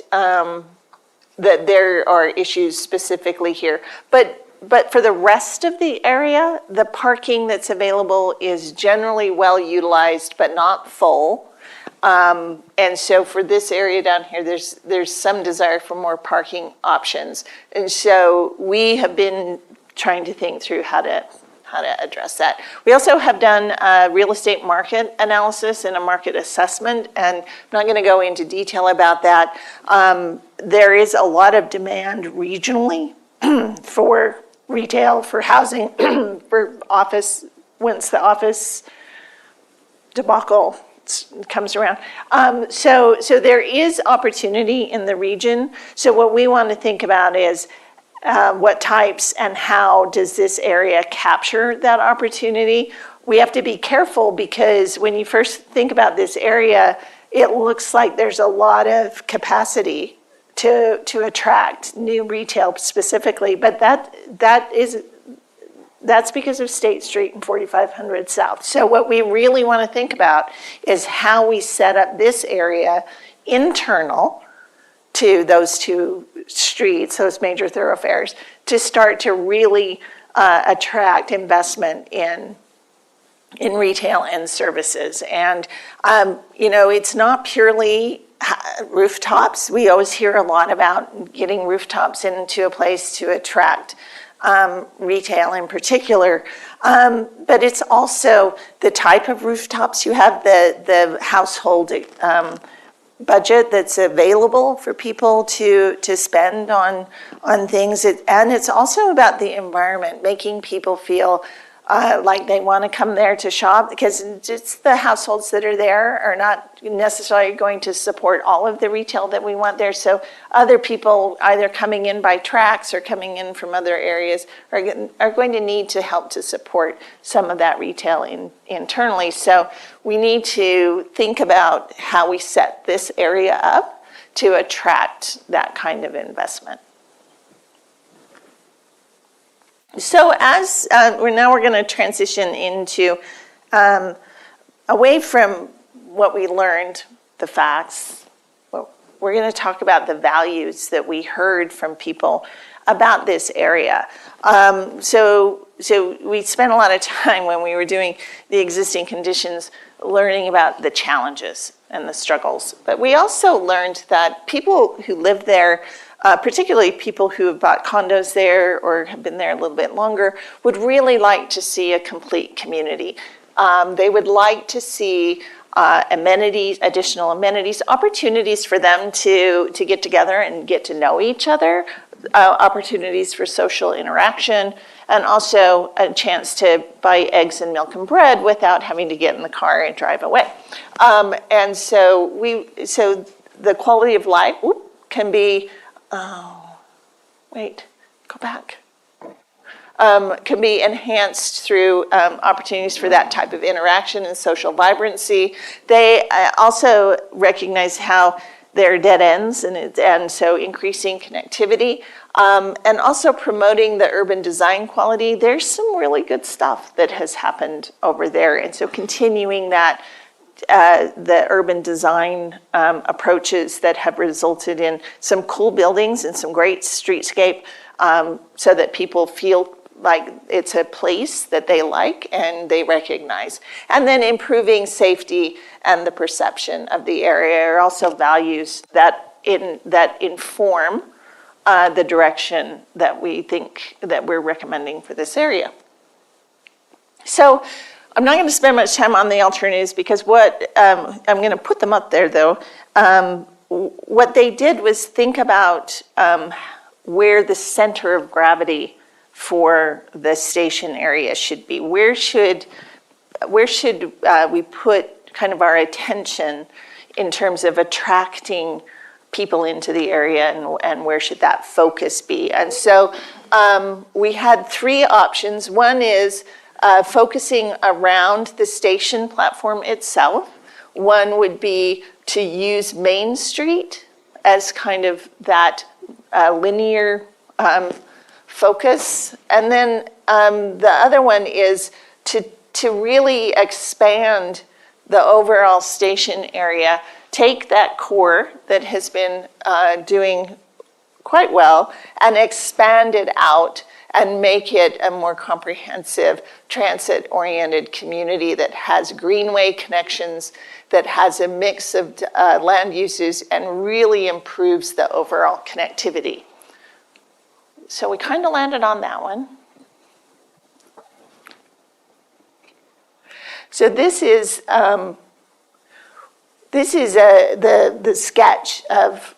that there are issues specifically here, but for the rest of the area, the parking that's available is generally well utilized, but not full. And so for this area down here, there's some desire for more parking options. And so we have been trying to think through how to address that. We also have done a real estate market analysis and a market assessment, and I'm not going to go into detail about that. There is a lot of demand regionally for retail, for housing, for office, once the office debacle comes around. So there is opportunity in the region. So what we want to think about is what types and how does this area capture that opportunity? We have to be careful because when you first think about this area, it looks like there's a lot of capacity to attract new retail specifically, but that's because of State Street and 4,500 South. So what we really want to think about is how we set up this area internal to those two streets, those major thoroughfares, to start to really attract investment in retail and services. And, it's not purely rooftops. We always hear a lot about getting rooftops into a place to attract retail in particular. But it's also the type of rooftops you have, the household budget that's available for people to spend on things. And it's also about the environment, making people feel like they want to come there to shop, because just the households that are there are not necessarily going to support all of the retail that we want there. So other people either coming in by tracks or coming in from other areas are going to need to help to support some of that retail internally. So we need to think about how we set this area up to attract that kind of investment. So as we're going to transition into away from what we learned, the facts. We're going to talk about the values that we heard from people about this area. So we spent a lot of time when we were doing the existing conditions learning about the challenges and the struggles. But we also learned that people who live there, particularly people who have bought condos there or have been there a little bit longer, would really like to see a complete community. They would like to see amenities, additional amenities, opportunities for them to get together and get to know each other, opportunities for social interaction, and also a chance to buy eggs and milk and bread without having to get in the car and drive away. And so the quality of life can be, go back. can be enhanced through opportunities for that type of interaction and social vibrancy. They also recognize how there are dead ends, and so increasing connectivity, and also promoting the urban design quality. There's some really good stuff that has happened over there, and so continuing that, the urban design approaches that have resulted in some cool buildings and some great streetscape, so that people feel like it's a place that they like and they recognize. And then improving safety and the perception of the area are also values that inform the direction that we think that we're recommending for this area. So I'm not going to spend much time on the alternatives because I'm going to put them up there though. What they did was think about where the center of gravity for the station area should be. Where should we put kind of our attention in terms of attracting people into the area, and where should that focus be? And so we had three options. One is focusing around the station platform itself. One would be to use Main Street as kind of that linear focus. And then the other one is to really expand the overall station area, take that core that has been doing quite well and expand it out and make it a more comprehensive transit-oriented community that has greenway connections, that has a mix of land uses and really improves the overall connectivity. So we kind of landed on that one. So this is the sketch of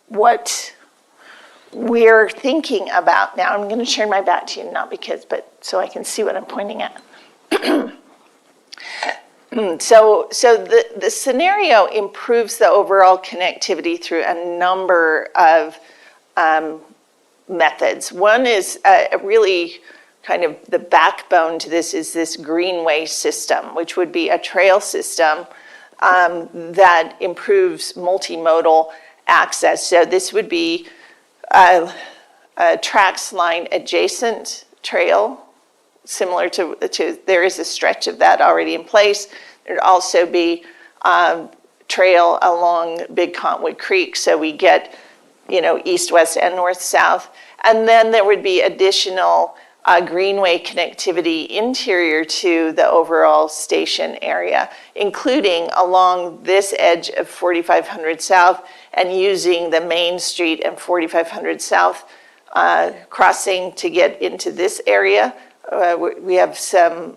what we're thinking about now. I'm going to turn my back to you, not because, but so I can see what I'm pointing at. So the scenario improves the overall connectivity through a number of methods. One is really kind of the backbone to this is this greenway system, which would be a trail system that improves multimodal access. So this would be a tracks line adjacent trail, similar to there is a stretch of that already in place. There'd also be trail along Big Cottonwood Creek, so we get, east, west, and north, south. And then there would be additional greenway connectivity interior to the overall station area, including along this edge of 4500 South and using the Main Street and 4500 South crossing to get into this area. We have some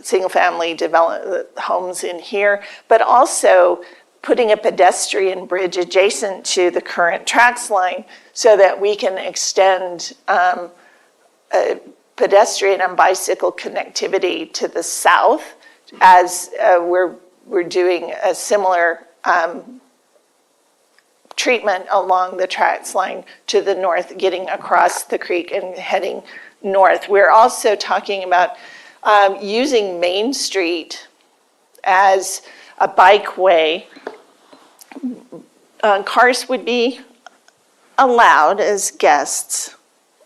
single-family development homes in here, but also putting a pedestrian bridge adjacent to the current tracks line so that we can extend pedestrian and bicycle connectivity to the south as we're doing a similar treatment along the tracks line to the north, getting across the creek and heading north. We're also talking about using Main Street as a bikeway. Cars would be allowed as guests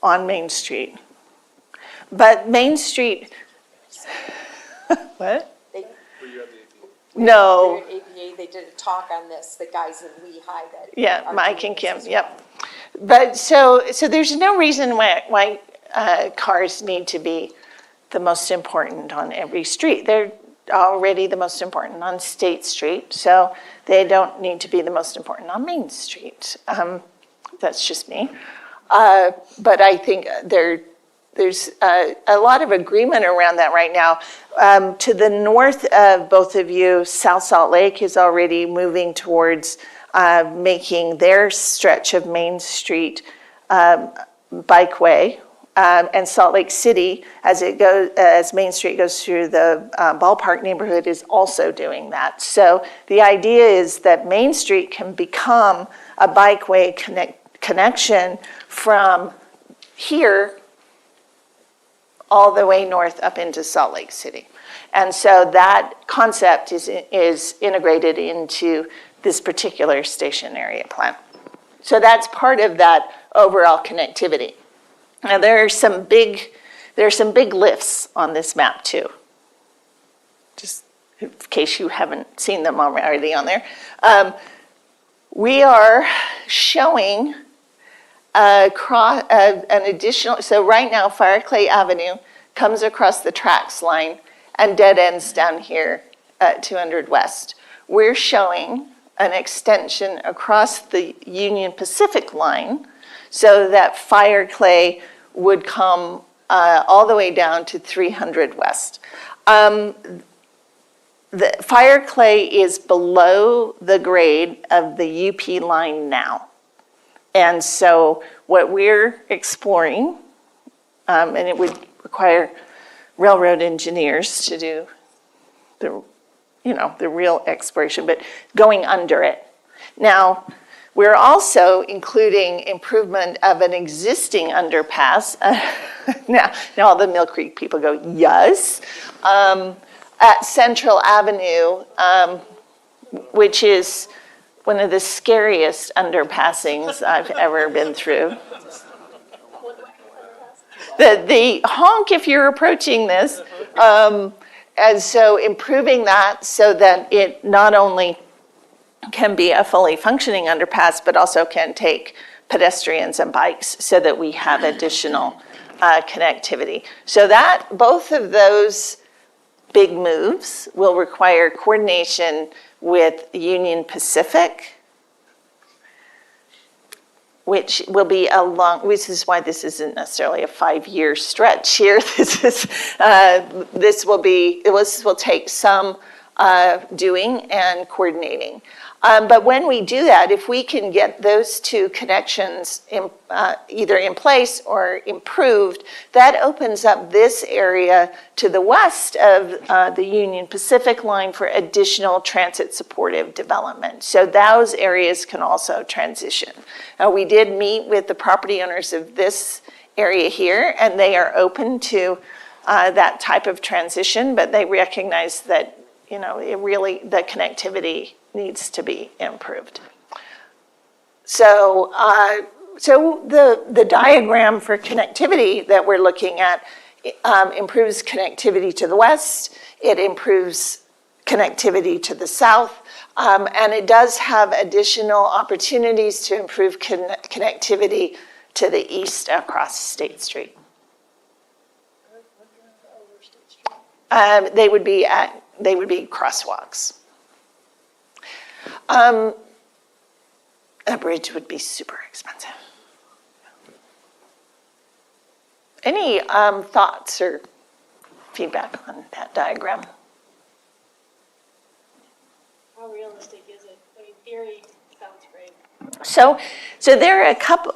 on Main Street. But Main Street, what? No. APA, they did a talk on this, the guys in Lehigh that. Yeah, Mike and Kim, yep. But so there's no reason why cars need to be the most important on every street. They're already the most important on State Street, so they don't need to be the most important on Main Street. That's just me. But I think there's a lot of agreement around that right now. To the north of both of you, South Salt Lake is already moving towards making their stretch of Main Street bikeway. And Salt Lake City, as Main Street goes through the ballpark neighborhood, is also doing that. So the idea is that Main Street can become a bikeway connection from here all the way north up into Salt Lake City. And so that concept is integrated into this particular station area plan. So that's part of that overall connectivity. Now there are some big lifts on this map too. Just in case you haven't seen them already on there. We are showing an additional, so right now Fireclay Avenue comes across the tracks line and dead ends down here at 200 West. We're showing an extension across the Union Pacific line so that Fireclay would come all the way down to 300 West. The Fireclay is below the grade of the UP line now. And so what we're exploring, and it would require railroad engineers to do the real exploration, but going under it. Now, we're also including improvement of an existing underpass. Now all the Mill Creek people go, yes. At Central Avenue, which is one of the scariest underpassings I've ever been through. The honk if you're approaching this. And so improving that so that it not only can be a fully functioning underpass, but also can take pedestrians and bikes so that we have additional connectivity. So that both of those big moves will require coordination with Union Pacific, which will be this is why this isn't necessarily a 5-year stretch here. This will take some doing and coordinating. But when we do that, if we can get those two connections either in place or improved, that opens up this area to the west of the Union Pacific line for additional transit supportive development. So those areas can also transition. We did meet with the property owners of this area here, and they are open to that type of transition, but they recognize that the connectivity needs to be improved. So, the diagram for connectivity that we're looking at improves connectivity to the west. It improves connectivity to the south, and it does have additional opportunities to improve connectivity to the east across State Street. They would be crosswalks. A bridge would be super expensive. Any thoughts or feedback on that diagram? How realistic is it? I mean, theory sounds great. So there are a couple,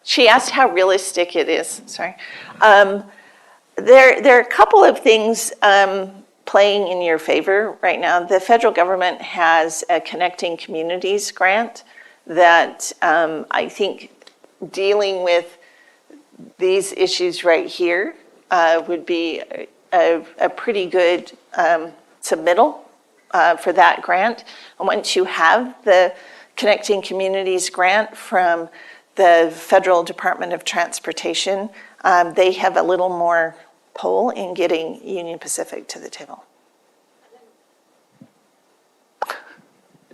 she asked how realistic it is, sorry. There are a couple of things playing in your favor right now. The federal government has a Connecting Communities grant that I think dealing with these issues right here would be a pretty good submittal for that grant. And once you have the Connecting Communities grant from the Federal Department of Transportation, they have a little more pull in getting Union Pacific to the table.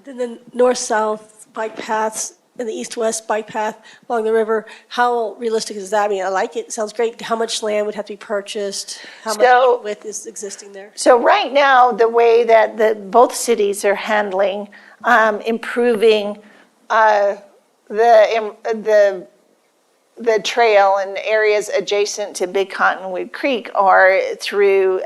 Then the north-south bike paths and the east-west bike path along the river, how realistic is that? I mean, I like it, sounds great. How much land would have to be purchased? How much width is existing there? So right now, the way that both cities are handling improving the trail and areas adjacent to Big Cottonwood Creek are through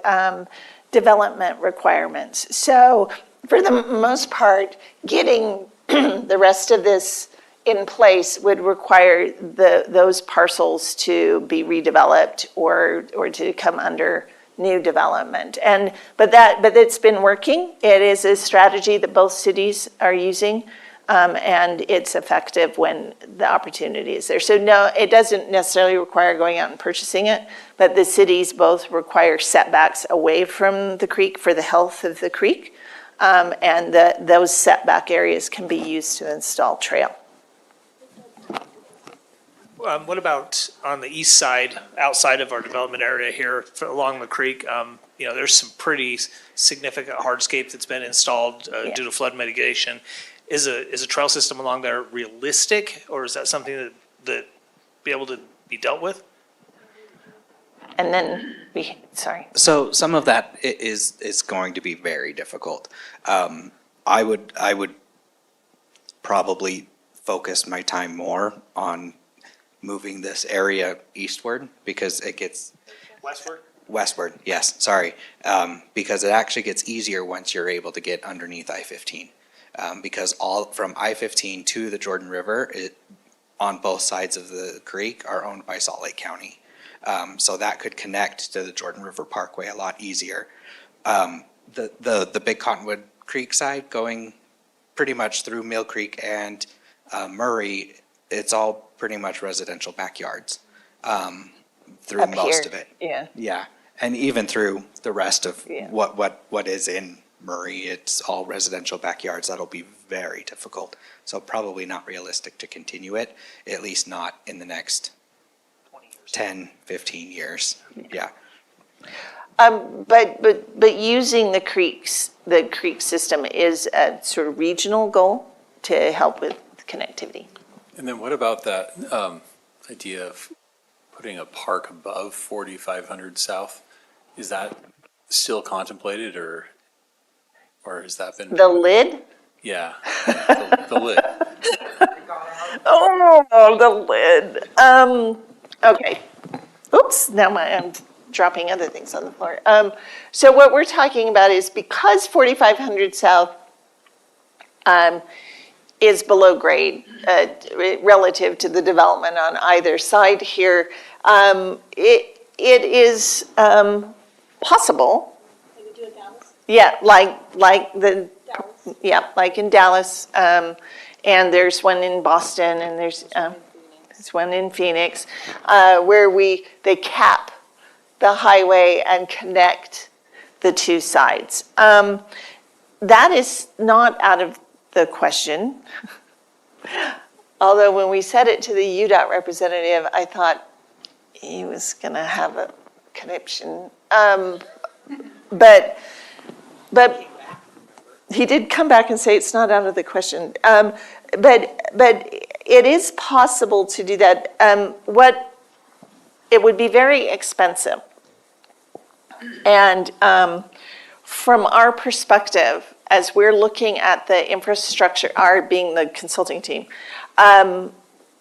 development requirements. So for the most part, getting the rest of this in place would require those parcels to be redeveloped or to come under new development. But it's been working. It is a strategy that both cities are using. and it's effective when the opportunity is there. So no, it doesn't necessarily require going out and purchasing it, but the cities both require setbacks away from the creek for the health of the creek, and those setback areas can be used to install trail. What about on the east side, outside of our development area here along the creek? There's some pretty significant hardscape that's been installed due to flood mitigation. Is a trail system along there realistic, or is that something that be able to be dealt with? And then sorry. So some of that is going to be very difficult. I would probably focus my time more on moving this area eastward because it gets westward. Yes, sorry, because it actually gets easier once you're able to get underneath I-15. Because all from I-15 to the Jordan River, on both sides of the creek are owned by Salt Lake County. So that could connect to the Jordan River Parkway a lot easier. The Big Cottonwood Creek side going pretty much through Mill Creek and Murray, it's all pretty much residential backyards through Up most here, of it. yeah. Yeah, and even through the rest of what is in Murray, it's all residential backyards. That'll be very difficult. So probably not realistic to continue it, at least not in the next 10, 15 years. Yeah. But using the creek system is a sort of regional goal to help with connectivity. And then what about that idea of putting a park above 4500 South? Is that still contemplated, or has that been? The lid? Yeah, the lid. Oh, the lid. Okay. Oops, now I'm dropping other things on the floor. So what we're talking about is because 4500 South is below grade relative to the development on either side here, it is possible. Like we do in Dallas? Yeah, like in Dallas, and there's one in Boston, and there's one in Phoenix, where they cap the highway and connect the two sides. That is not out of the question. Although when we said it to the UDOT representative, I thought he was going to have a conniption. But he did come back and say it's not out of the question. But it is possible to do that. It would be very expensive. And from our perspective, as we're looking at the infrastructure, our being the consulting team, when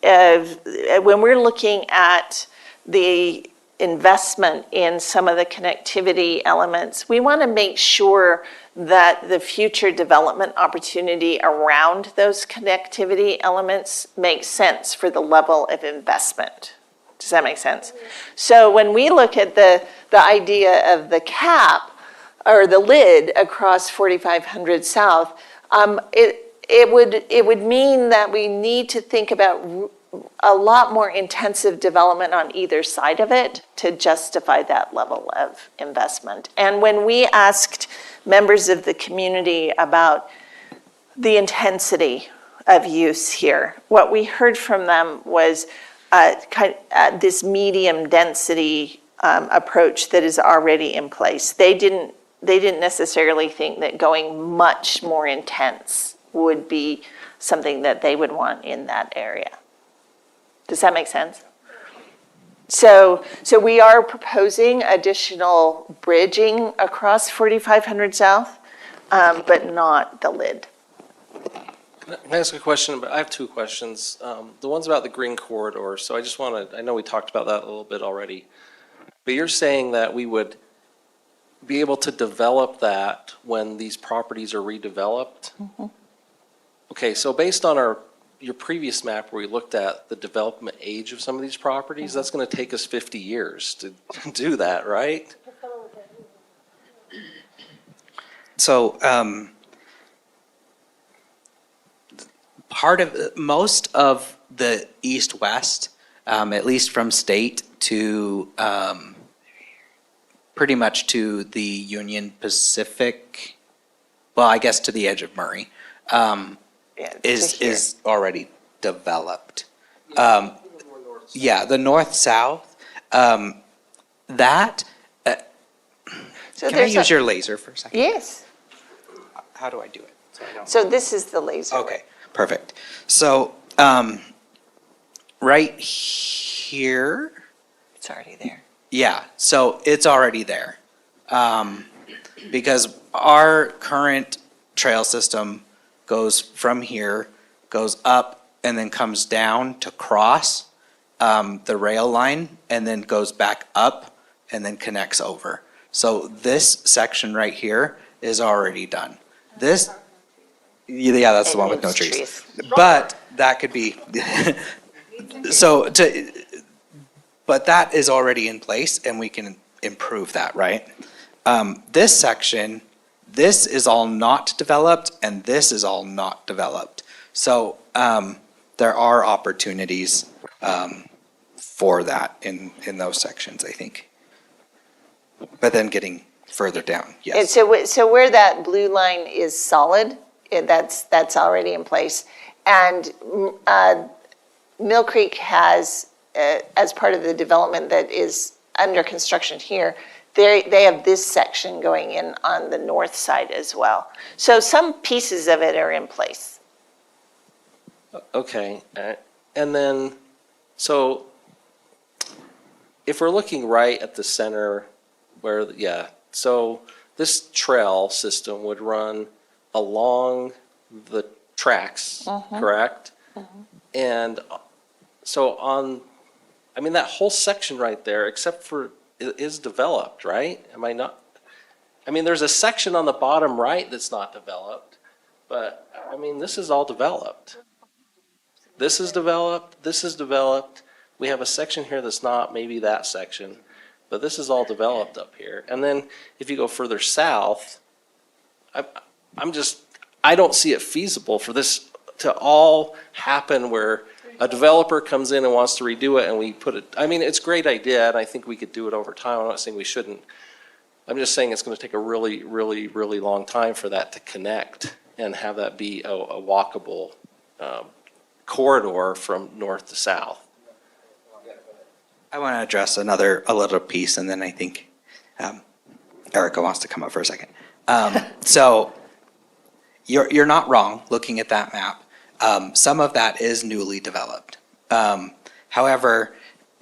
we're looking at the investment in some of the connectivity elements, we want to make sure that the future development opportunity around those connectivity elements makes sense for the level of investment. Does that make sense? So when we look at the idea of the cap or the lid across 4500 South, it would mean that we need to think about a lot more intensive development on either side of it to justify that level of investment. And when we asked members of the community about the intensity of use here, what we heard from them was this medium density approach that is already in place. They didn't necessarily think that going much more intense would be something that they would want in that area. Does that make sense? So we are proposing additional bridging across 4500 South, but not the lid. Can I ask a question? I have two questions. The one's about the green corridor. So I know we talked about that a little bit already, but you're saying that we would be able to develop that when these properties are redeveloped? Mm-hmm. Okay, so based on your previous map where we looked at the development age of some of these properties, that's going to take us 50 years to do that, right? So most of the east-west, at least from state to, pretty much to the Union Pacific, well, I guess to the edge of Murray, is already developed. Yeah, the north-south, that, So can I there's use your laser for a second? Yes. How do I do it? So I don't. So this is the laser. Okay, perfect. So, right here, It's already there. yeah, so it's already there. Because our current trail system goes from here, goes up, and then comes down to cross the rail line, and then goes back up, and then connects over. So this section right here is already done. This, yeah, that's the one with no trees. But that could be, but that is already in place, and we can improve that, right? This section, this is all not developed, and this is all not developed. So there are opportunities for that in those sections, I think. But then getting further down, And yes. so where that blue line is solid, that's already in place. And Mill Creek has, as part of the development that is under construction here, they have this section going in on the north side as well. So some pieces of it are in place. Okay, and then, so if we're looking right at the center where, yeah, so this trail system would run along the tracks, correct? And so I mean, that whole section right there, except for, is developed, right? Am I not? I mean, there's a section on the bottom right that's not developed, but, I mean, this is all developed. This is developed, this is developed. We have a section here that's not, maybe that section, but this is all developed up here. And then if you go further south, I don't see it feasible for this to all happen where a developer comes in and wants to redo it and we put it, I mean, it's a great idea and I think we could do it over time. I'm not saying we shouldn't. I'm just saying it's going to take a really, really, really long time for that to connect and have that be a walkable corridor from north to south. I want to address a little piece, and then I think Erica wants to come up for a second. So you're not wrong looking at that map. Some of that is newly developed. However,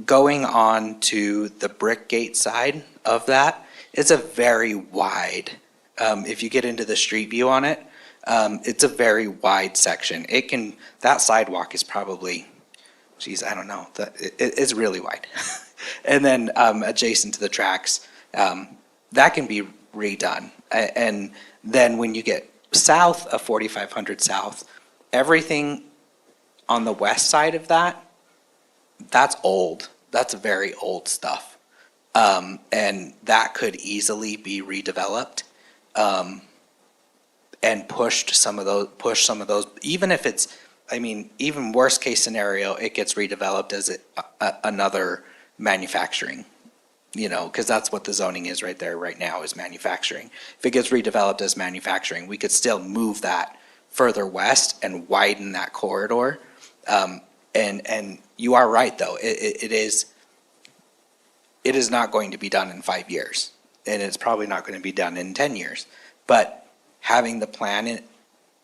going on to the Brick Gate side of that, it's a very wide, if you get into the street view on it, it's a very wide section. That sidewalk is probably, geez, I don't know, it's really wide. And then adjacent to the tracks, that can be redone. And then when you get south of 4500 South, everything on the west side of that, that's old. That's very old stuff. And that could easily be redeveloped and push some of those, even if it's, I mean, even worst case scenario, it gets redeveloped as another manufacturing, because that's what the zoning is right there right now, is manufacturing. If it gets redeveloped as manufacturing, we could still move that further west and widen that corridor. And you are right, though. It is not going to be done in 5 years, and it's probably not going to be done in 10 years. But having the plan,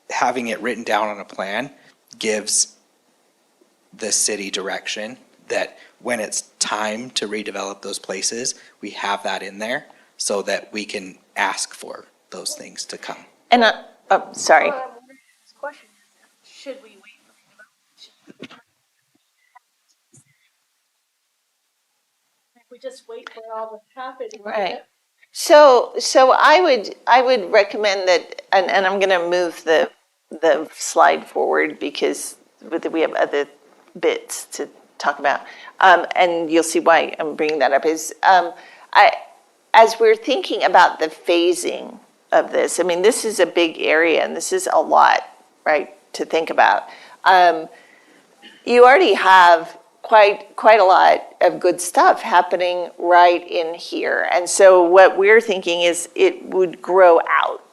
having it written down on a plan, gives the city direction that when it's time to redevelop those places, we have that in there so that we can ask for those things to come. And, sorry. Question is, should we wait for redevelopment? If we just wait for it all to happen. Right. So I would recommend that, and I'm going to move the slide forward because we have other bits to talk about, and you'll see why I'm bringing that up. Is as we're thinking about the phasing of this, I mean, this is a big area and this is a lot, right, to think about. You already have quite a lot of good stuff happening right in here. And so what we're thinking is it would grow out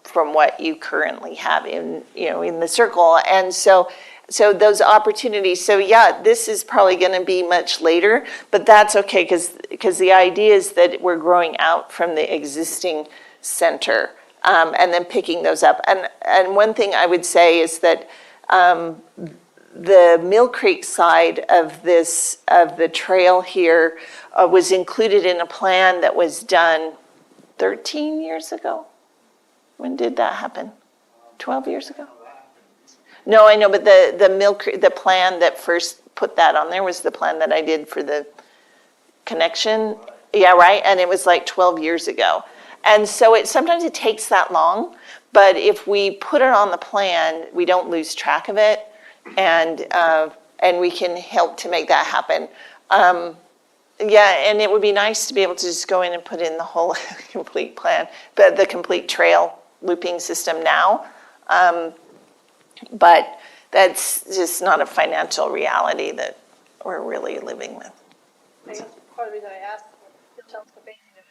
from what you currently have in the circle. And so those opportunities, so yeah, this is probably going to be much later, but that's okay because the idea is that we're growing out from the existing center and then picking those up. And one thing I would say is that the Mill Creek side of the trail here was included in a plan that was done 13 years ago. When did that happen? 12 years ago? No, I know, but the plan that first put that on there was the plan that I did for the connection. Yeah, right, and it was like 12 years ago. And so sometimes it takes that long, but if we put it on the plan, we don't lose track of it. And we can help to make that happen. Yeah, and it would be nice to be able to just go in and put in the whole complete plan, but the complete trail looping system now. But that's just not a financial reality that we're really living with. I guess part of the reason I asked the telescope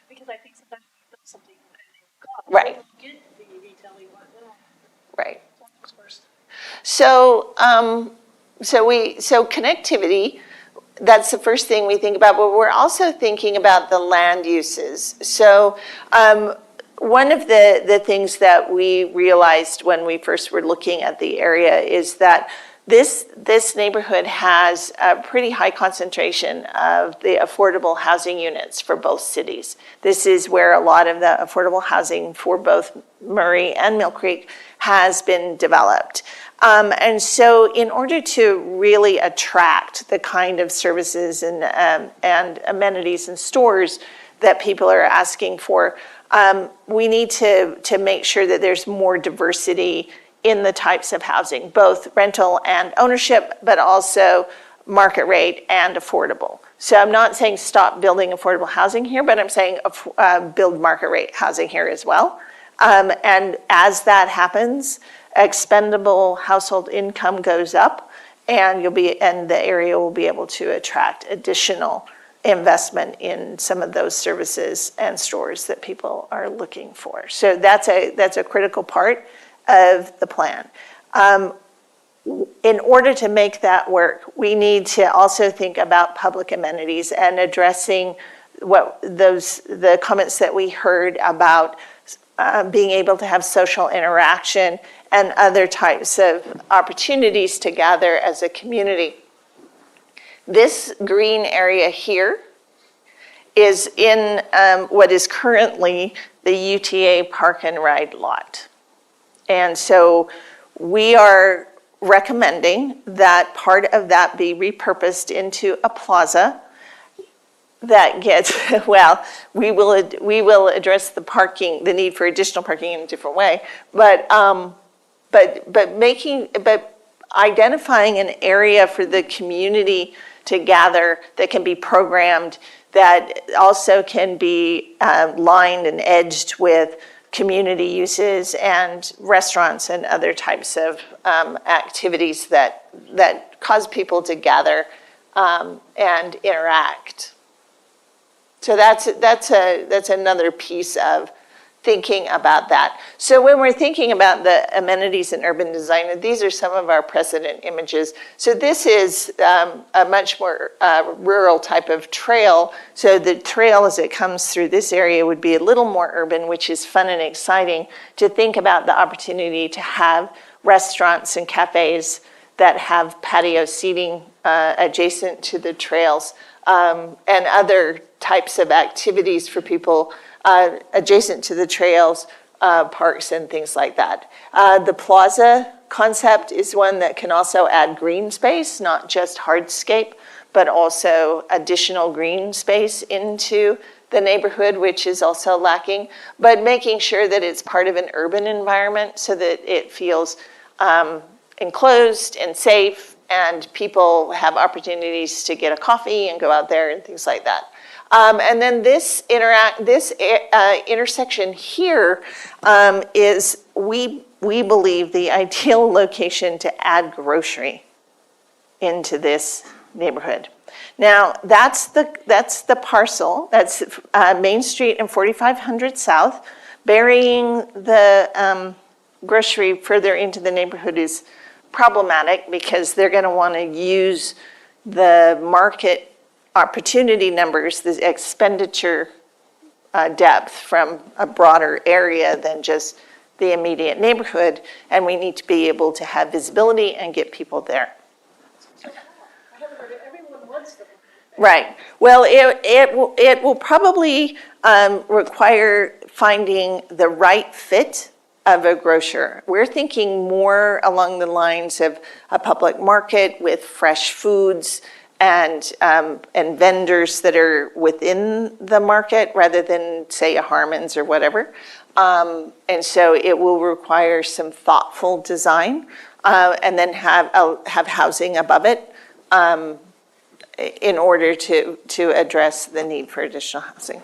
because I think sometimes you build something and then Right. get the retailing one. Right. First. So connectivity, that's the first thing we think about, but we're also thinking about the land uses. So one of the things that we realized when we first were looking at the area is that this neighborhood has a pretty high concentration of the affordable housing units for both cities. This is where a lot of the affordable housing for both Murray and Mill Creek has been developed. And so in order to really attract the kind of services and amenities and stores that people are asking for, we need to make sure that there's more diversity in the types of housing, both rental and ownership, but also market rate and affordable. So I'm not saying stop building affordable housing here, but I'm saying build market rate housing here as well. And as that happens, expendable household income goes up, and the area will be able to attract additional investment in some of those services and stores that people are looking for. So that's a critical part of the plan. In order to make that work, we need to also think about public amenities and addressing the comments that we heard about being able to have social interaction and other types of opportunities to gather as a community. This green area here is in what is currently the UTA Park and Ride lot. And so we are recommending that part of that be repurposed into a plaza that gets, well, we will address the need for additional parking in a different way, but identifying an area for the community to gather that can be programmed, that also can be lined and edged with community uses and restaurants and other types of activities that cause people to gather and interact. So that's another piece of thinking about that. So when we're thinking about the amenities in urban design, these are some of our precedent images. So this is a much more rural type of trail. So the trail as it comes through this area would be a little more urban, which is fun and exciting to think about the opportunity to have restaurants and cafes that have patio seating adjacent to the trails and other types of activities for people adjacent to the trails, parks and things like that. The plaza concept is one that can also add green space, not just hardscape, but also additional green space into the neighborhood, which is also lacking, but making sure that it's part of an urban environment so that it feels enclosed and safe and people have opportunities to get a coffee and go out there and things like that. And then this intersection here is we we believe, the ideal location to add grocery into this neighborhood. Now, that's the parcel, that's Main Street and 4500 South. Burying the grocery further into the neighborhood is problematic because they're going to want to use the market opportunity numbers, the expenditure depth from a broader area than just the immediate neighborhood, and we need to be able to have visibility and get people there. Right. Well, it will probably require finding the right fit of a grocer. We're thinking more along the lines of a public market with fresh foods and vendors that are within the market rather than, say, a Harmon's or whatever. And so it will require some thoughtful design and then have housing above it. In order to address the need for additional housing.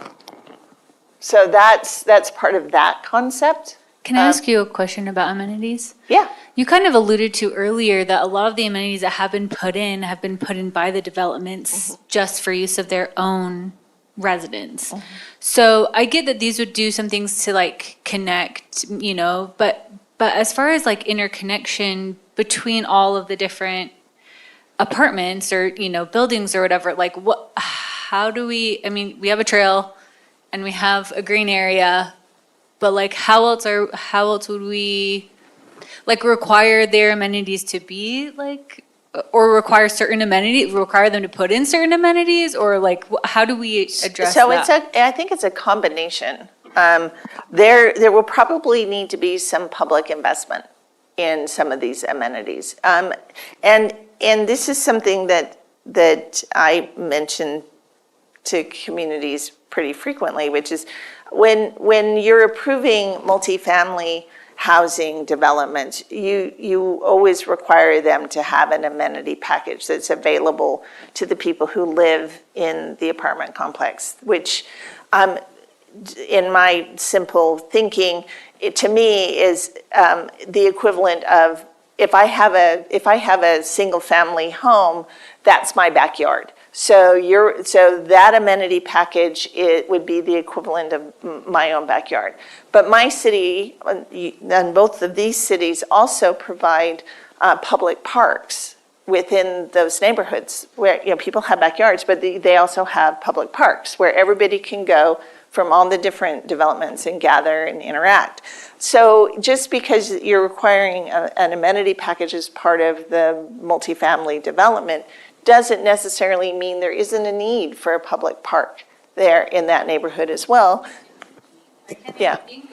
So that's part of that concept. Can I ask you a question about amenities? Yeah. You kind of alluded to earlier that a lot of the amenities that have been put in by the developments just for use of their own residents. So I get that these would do some things to like connect, you know, but as far as like interconnection between all of the different apartments or, you know, buildings or whatever, like how do we, I mean, we have a trail and we have a green area, but like how else would we like require their amenities to be like, or require them to put in certain amenities, or like how do we address that? I think it's a combination. There will probably need to be some public investment in some of these amenities. And this is something that I mention to communities pretty frequently, which is when you're approving multifamily housing developments, you always require them to have an amenity package that's available to the people who live in the apartment complex, which in my simple thinking, to me is the equivalent of if I have a single family home, that's my backyard. So that amenity package, it would be the equivalent of my own backyard. But my city, and both of these cities also provide public parks within those neighborhoods where, you know, people have backyards, but they also have public parks where everybody can go from all the different developments and gather and interact. So just because you're requiring an amenity package as part of the multifamily development doesn't necessarily mean there isn't a need for a public park there in that neighborhood as well. Yeah. Think of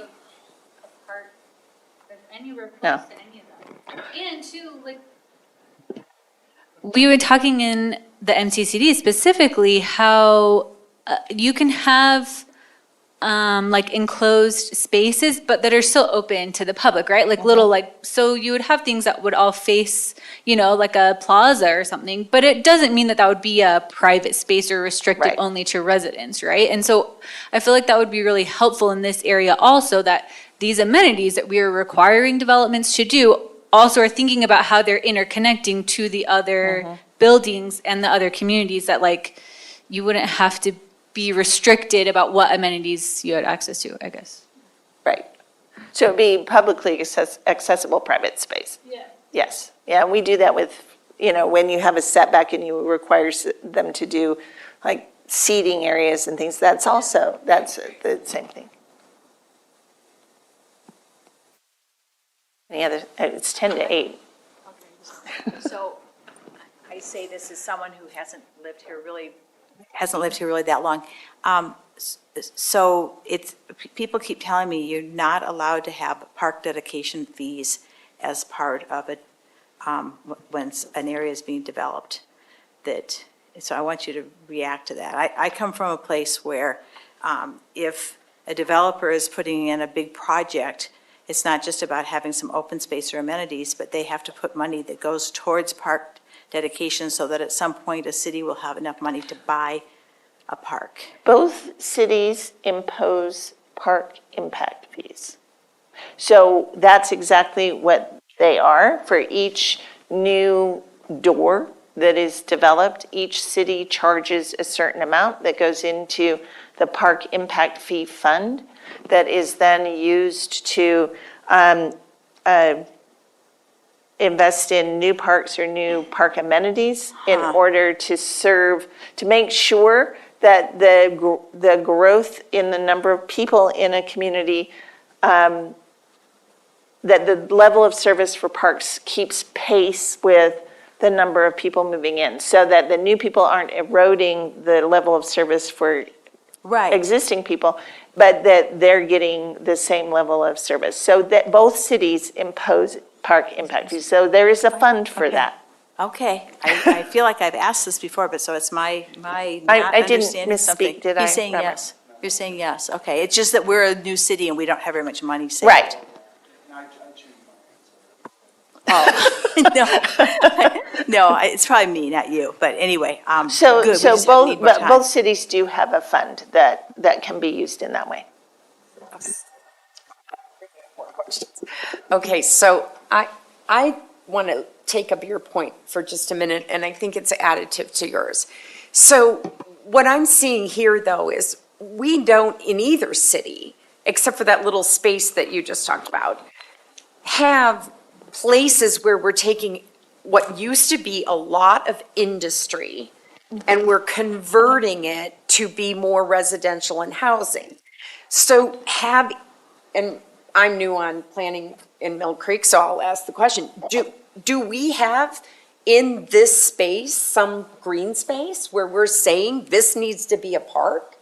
a park with any request No. to any of them. And two, like, we were talking in the MCCD specifically how you can have like enclosed spaces, but that are still open to the public, right? Like little, like, so you would have things that would all face, you know, like a plaza or something, but it doesn't mean that would be a private space or restricted only to residents, right? And so I feel like that would be really helpful in this area also, that these amenities that we are requiring developments to do also are thinking about how they're interconnecting to the other buildings and the other communities, that like you wouldn't have to be restricted about what amenities you had access to, I guess. Right. So it'd be publicly accessible private space. Yeah. Yes. Yeah, we do that with, you know, when you have a setback and you require them to do like seating areas and things, that's the same thing. Any other, it's 10 to 8. So I say this as someone who hasn't lived here really that long. So people keep telling me you're not allowed to have park dedication fees as part of it when an area is being developed. So I want you to react to that. I come from a place where if a developer is putting in a big project, it's not just about having some open space or amenities, but they have to put money that goes towards park dedication so that at some point a city will have enough money to buy a park. Both cities impose park impact fees. So that's exactly what they are. For each new door that is developed, each city charges a certain amount that goes into the Park Impact Fee Fund that is then used to invest in new parks or new park amenities in order to serve, to make sure that the growth in the number of people in a community, that the level of service for parks keeps pace with the number of people moving in, so that the new people aren't eroding the level of service for existing people, but that they're getting the same level of service. So that both cities impose park impact fees. So there is a fund for that. Okay, I feel like I've asked this before, but so it's my not I didn't understanding something. misspeak, did I, He's saying Robert? yes. You're saying yes. Okay, it's just that we're a new city and we don't have very much money saved. Right. No, it's probably me, not you. But anyway, So, good. We so just both, need more but time. both cities do have a fund that can be used in that way. Okay, so I want to take up your point for just a minute, and I think it's additive to yours. So what I'm seeing here, though, is we don't, in either city, except for that little space that you just talked about, have places where we're taking what used to be a lot of industry and we're converting it to be more residential and housing. So and I'm new on planning in Mill Creek, so I'll ask the question, do we have in this space some green space where we're saying this needs to be a park?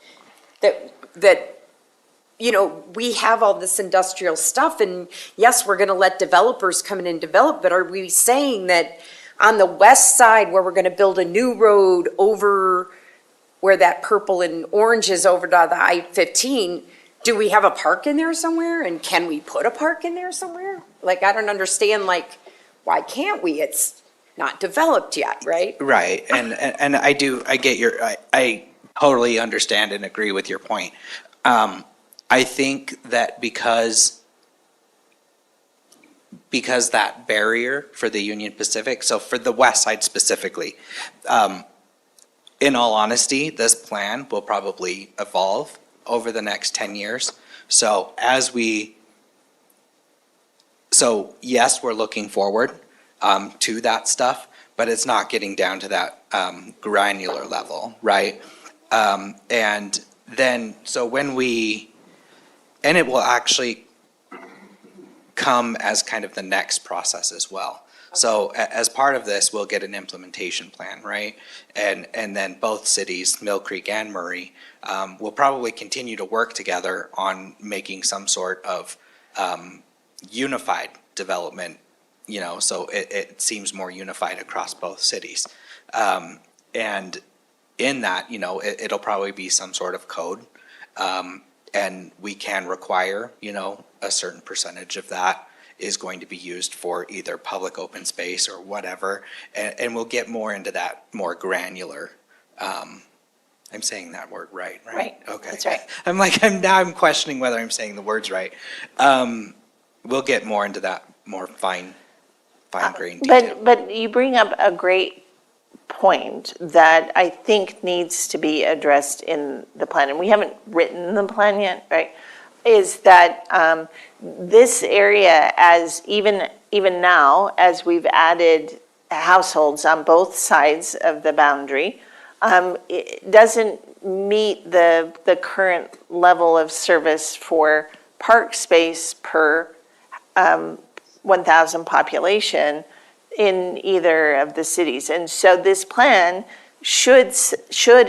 That you know, we have all this industrial stuff, and yes, we're gonna let developers come in and develop, but are we saying that on the west side where we're gonna build a new road over where that purple and orange is over to the I-15, do we have a park in there somewhere? And can we put a park in there somewhere? Like, I don't understand, like, why can't we? It's not developed yet, right? Right, and I totally understand and agree with your point. I think that because that barrier for the Union Pacific, so for the west side specifically, in all honesty, this plan will probably evolve over the next 10 years. So yes, we're looking forward to that stuff, but it's not getting down to that granular level, right? And then, so and it will actually come as kind of the next process as well. So as part of this, we'll get an implementation plan, right? And then both cities, Mill Creek and Murray, will probably continue to work together on making some sort of unified development, you know, so it seems more unified across both cities. And in that, you know, it'll probably be some sort of code. And we can require, you know, a certain percentage of that is going to be used for either public open space or whatever. And we'll get more into that more granular. I'm saying that word right? Right, Okay. that's right. I'm questioning whether I'm saying the words right. We'll get more into that more fine grain detail. But you bring up a great point that I think needs to be addressed in the plan, and we haven't written the plan yet, right? Is that this area, as even now, as we've added households on both sides of the boundary, it doesn't meet the current level of service for park space per 1,000 population in either of the cities. And so this plan should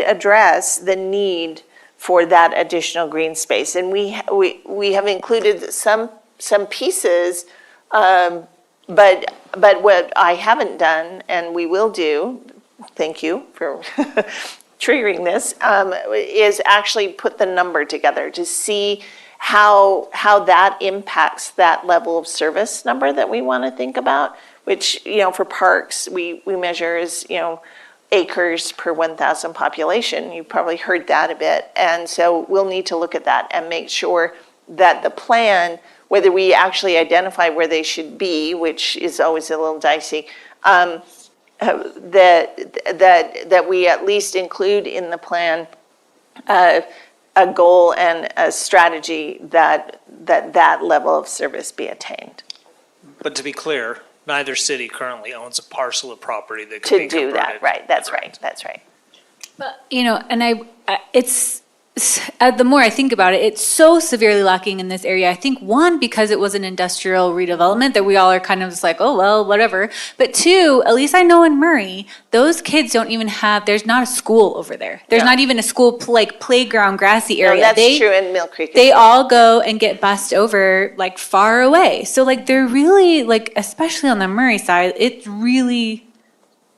address the need for that additional green space. And we have included some pieces, but what I haven't done, and we will do, thank you for triggering this, is actually put the number together to see how that impacts that level of service number that we want to think about, which, you know, for parks, we measure as, you know, acres per 1,000 population. You've probably heard that a bit. And so we'll need to look at that and make sure that the plan whether we actually identify where they should be, which is always a little dicey, that we at least include in the plan a goal and a strategy that level of service be attained. But to be clear, neither city currently owns a parcel of property that could To be do converted. that, right, that's right, that's right. But, you know, and it's, the more I think about it, it's so severely lacking in this area. I think, one, because it was an industrial redevelopment that we all are kind of just like, oh, well, whatever. But two, at least I know in Murray, those kids don't even have, there's not a school over there. There's No. not even a school, like, playground, grassy No, area. that's true in Mill Creek. as They well. all go and get bussed over, like, far away. So, like, they're really, like, especially on the Murray side, it's really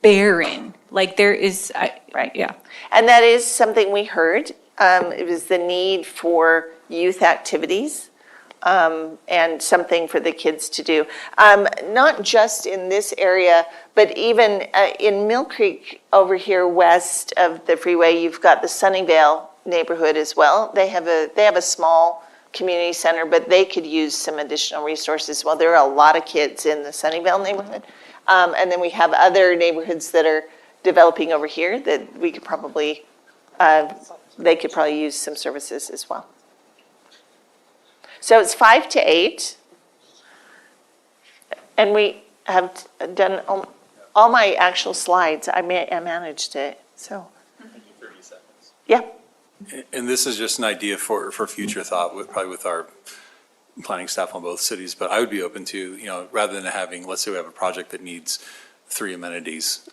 barren. Like, there is, Right. yeah. And that is something we heard. It was the need for youth activities and something for the kids to do. Not just in this area, but even in Mill Creek over here west of the freeway, you've got the Sunnyvale neighborhood as well. They have a small community center, but they could use some additional resources. Well, there are a lot of kids in the Sunnyvale neighborhood. And then we have other neighborhoods that are developing over here that we could probably, they could probably use some services as well. So it's 5 to 8. And we have done all my actual slides. I managed it, so. 30 seconds. Yeah, And this is just an idea for future thought, probably with our planning staff on both cities, but I would be open to, rather than having, let's say we have a project that needs 3 amenities,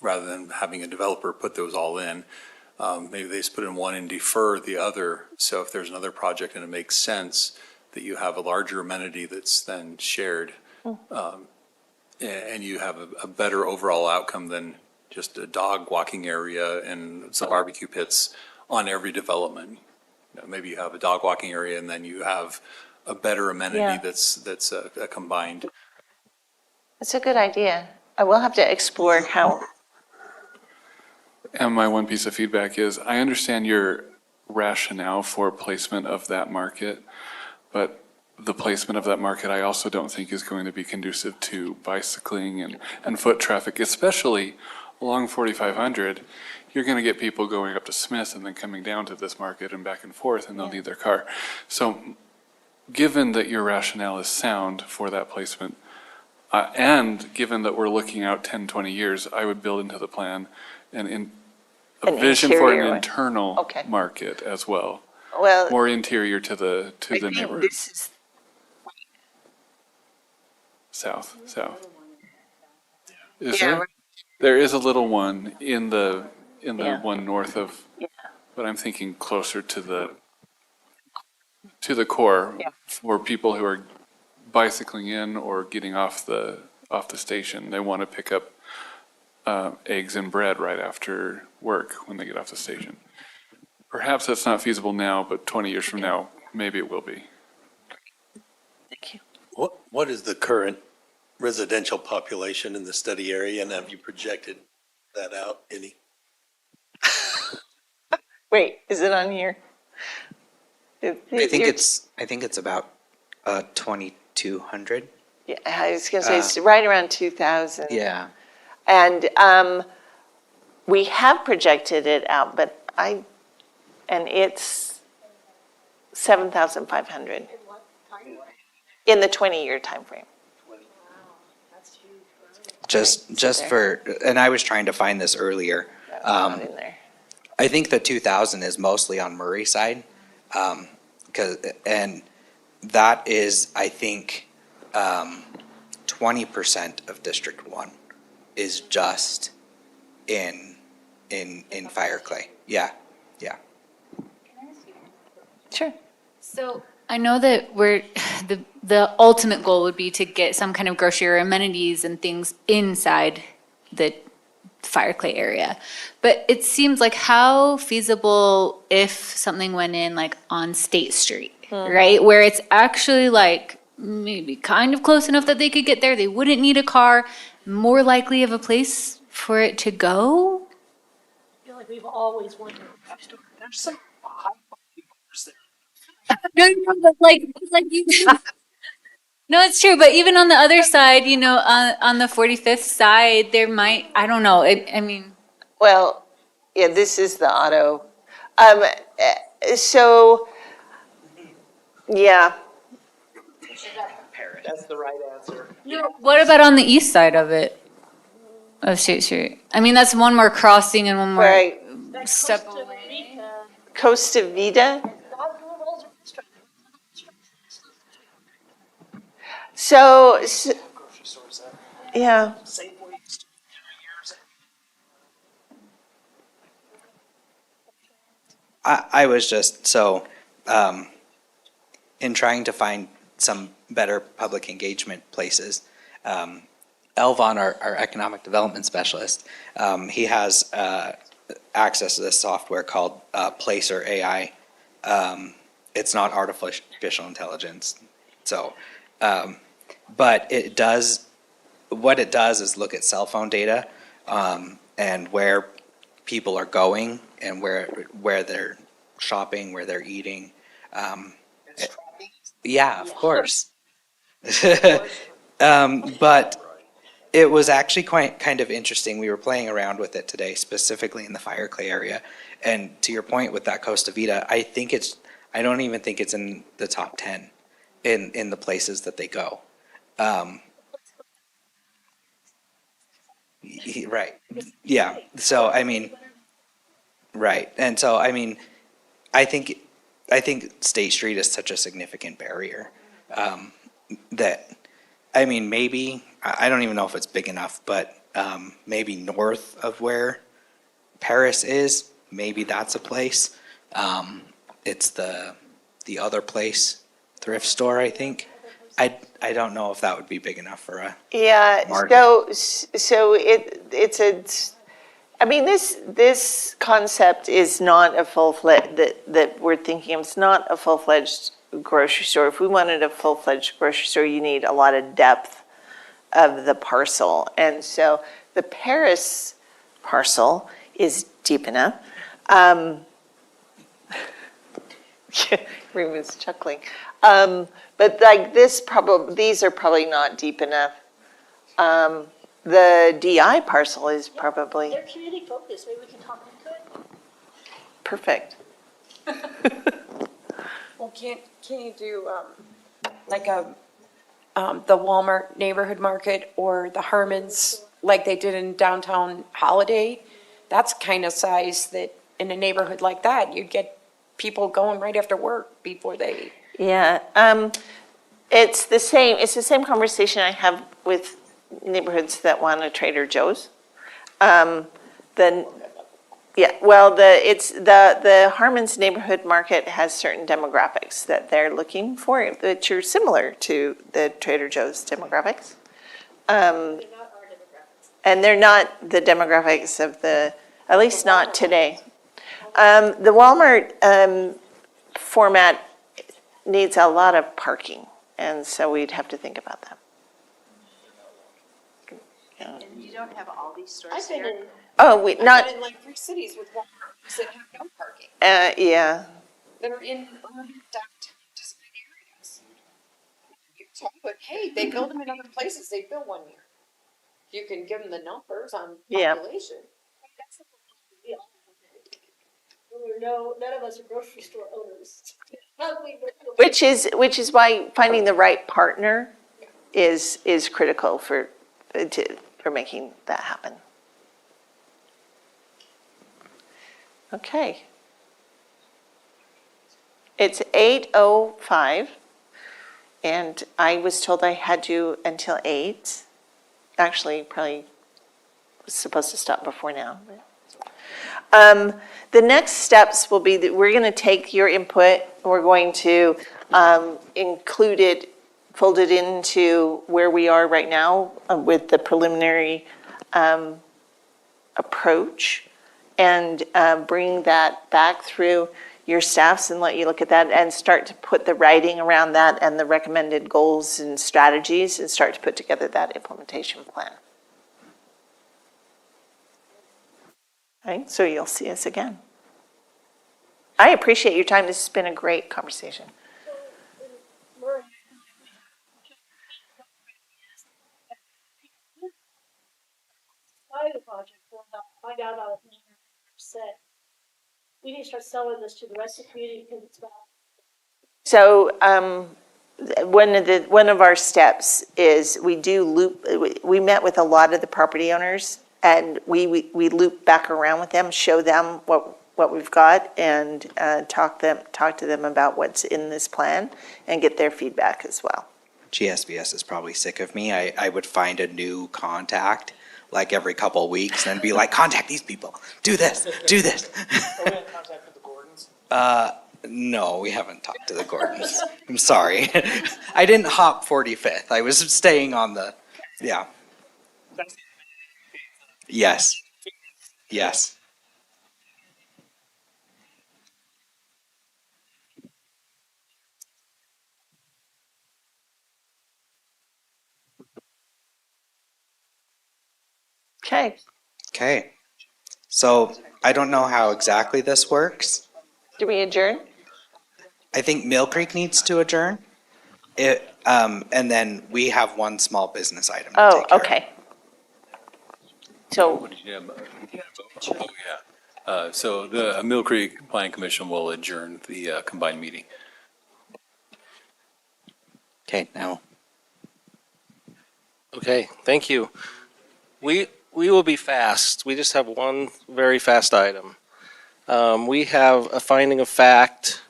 rather than having a developer put those all in, maybe they just put in one and defer the other. So if there's another project and it makes sense that you have a larger amenity that's then shared, and you have a better overall outcome than just a dog walking area and some barbecue pits on every development. Maybe you have a dog walking area and then you have a better amenity Yeah. that's a combined. that's a good idea. I will have to explore how. And my one piece of feedback is, I understand your rationale for placement of that market, but the placement of that market, I also don't think is going to be conducive to bicycling and foot traffic, especially along 4500. You're going to get people going up to Smith and then coming down to this market and back and forth, and they'll need their car. So given that your rationale is sound for that placement, and given that we're looking out 10, 20 years, I would build into the plan a An vision for interior an one. internal Okay. market as well, Well, more interior to the I think neighborhood. this is, South. Is Yeah, there? right. There is a little one in the Yeah. one north of, Yeah. but I'm thinking closer to the core Yeah. for people who are bicycling in or getting off the station. They want to pick up eggs and bread right after work when they get off the station. Perhaps that's not feasible now, but 20 years from now, maybe it will be. thank you. What is the current residential population in the study area, and have you projected that out any? Wait, is it on here? I think it's about 2,200. Yeah, I was gonna say, it's right around 2,000. Yeah. And we have projected it out, and it's 7,500 in the 20-year timeframe. Just for, and I was trying to find this earlier. Not in there. I think the 2,000 is mostly on Murray side. And that is, I think, 20% of District 1 is just in Fireclay. Yeah. Sure. So I know that the ultimate goal would be to get some kind of grocery or amenities and things inside the Fireclay area. But it seems like how feasible if something went in like on State Street, right? Where it's actually like maybe kind of close enough that they could get there. They wouldn't need a car, more likely of a place for it to go. I feel like we've always wanted a grocery store. There's some high quality bars there. No, but like you, No, it's true, but even on the other side, on the 45th side, there might, I don't know, I mean, Well, yeah, this is the auto. So, yeah. That's the right answer. what about on the east side of it? Of State Street? I mean, that's one more crossing and one more Right. step away. Costa Vida. So, yeah. I was just, in trying to find some better public engagement places, Elvon, our economic development specialist, he has access to this software called Placer AI. It's not artificial intelligence, but what it does is look at cell phone data and where people are going and where they're shopping, where they're eating. Yeah, of course. But it was actually quite kind of interesting. We were playing around with it today, specifically in the Fireclay area. And to your point with that Costa Vida, I don't even think it's in the top 10 in the places that they go. Right. Yeah. So, I mean, right. And so, I mean, I think State Street is such a significant barrier that, I mean, maybe, I don't even know if it's big enough, but maybe north of where Paris is, maybe that's a place. It's the other place, thrift store, I think. I don't know if that would be big enough for a market. So I mean, this concept is not a full-fledged, that we're thinking of, it's not a full-fledged grocery store. If we wanted a full-fledged grocery store, you need a lot of depth of the parcel. And so the Paris parcel is deep enough. Reema's chuckling. But like these are probably not deep enough. The DI parcel is probably. They're community focused, maybe we can talk into it. Perfect. Well, can't you do, like the Walmart neighborhood market or the Harmon's, like they did in downtown Holiday? That's kind of size that in a neighborhood like that, you'd get people going right after work before they. Yeah, it's the same conversation I have with neighborhoods that want a Trader Joe's. The Harmon's neighborhood market has certain demographics that they're looking for, which are similar to the Trader Joe's demographics. And they're not the demographics of at least not today. The Walmart format needs a lot of parking, and so we'd have to think about that. And you don't have all these stores here? Oh, not. I've been in like 3 cities with Walmarts that have no parking. Yeah. That are in downtown design areas. You talk, but hey, they build them in other places, they build one here. You can give them the numbers on population. None of us are grocery store owners. Which is why finding the right partner is critical for making that happen. Okay. It's 8:05, and I was told I had to until 8. Actually, probably was supposed to stop before now. The next steps will be that we're going to take your input. We're going to include it, fold it into where we are right now with the preliminary approach, and bring that back through your staffs and let you look at that and start to put the writing around that and the recommended goals and strategies and start to put together that implementation plan. Right, so you'll see us again. I appreciate your time. This has been a great conversation. pilot project, find out about it, set. We need to start selling this to the rest of the community because it's about. So, one of our steps is we met with a lot of the property owners and we loop back around with them, show them what we've got and talk to them about what's in this plan and get their feedback as well. GSBS is probably sick of me. I would find a new contact like every couple of weeks and be like, contact these people, do this, do this. Are we in contact with the Gordons? No, we haven't talked to the Gordons. I'm sorry. I didn't hop 45th. I was staying on the, yeah. Yes. Yes. Okay. Okay. So I don't know how exactly this works. Do we adjourn? I think Mill Creek needs to adjourn. And then we have one small business item to Oh, take care of. okay. So, What did you have? Oh, yeah. So the Mill Creek Plan Commission will adjourn the combined meeting. Okay, now. Okay, thank you. We will be fast. We just have one very fast item. We have a finding of fact.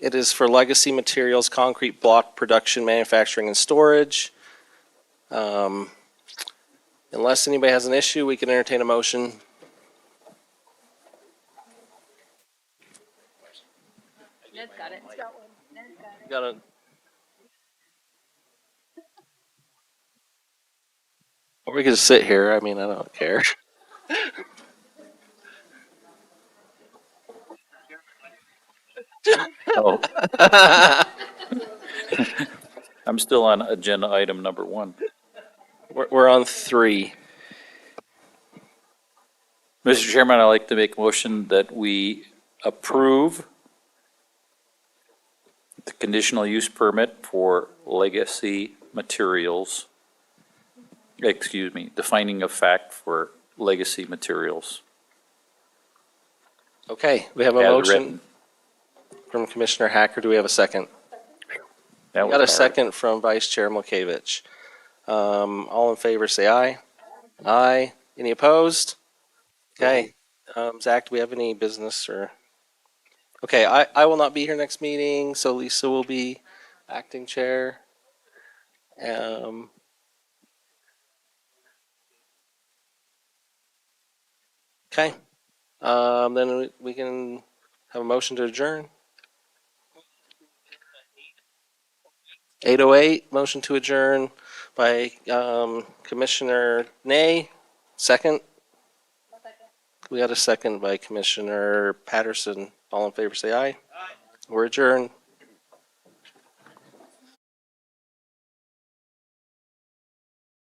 It is for Legacy Materials, concrete block production, manufacturing, and storage. Unless anybody has an issue, we can entertain a motion. Ned's got it. Got it. Or we could just sit here. I mean, I don't care. Oh. I'm still on agenda item number 1. We're on 3. Mr. Chairman, I'd like to make a motion that we approve the conditional use permit for Legacy Materials. Excuse me, the finding of fact for Legacy Materials. Okay, we have a As motion written. from Commissioner Hacker. Do we have a second? That We got a was hard. second from Vice Chair Milkevich. All in favor, say aye. Aye. Any opposed? Okay. Zach, do we have any business or? Okay, I will not be here next meeting, so Lisa will be acting chair. Okay. Then we can have a motion to adjourn. 8:08, motion to adjourn by Commissioner Nay. Second? We got a second by Commissioner Patterson. All in favor, say aye. We're adjourned.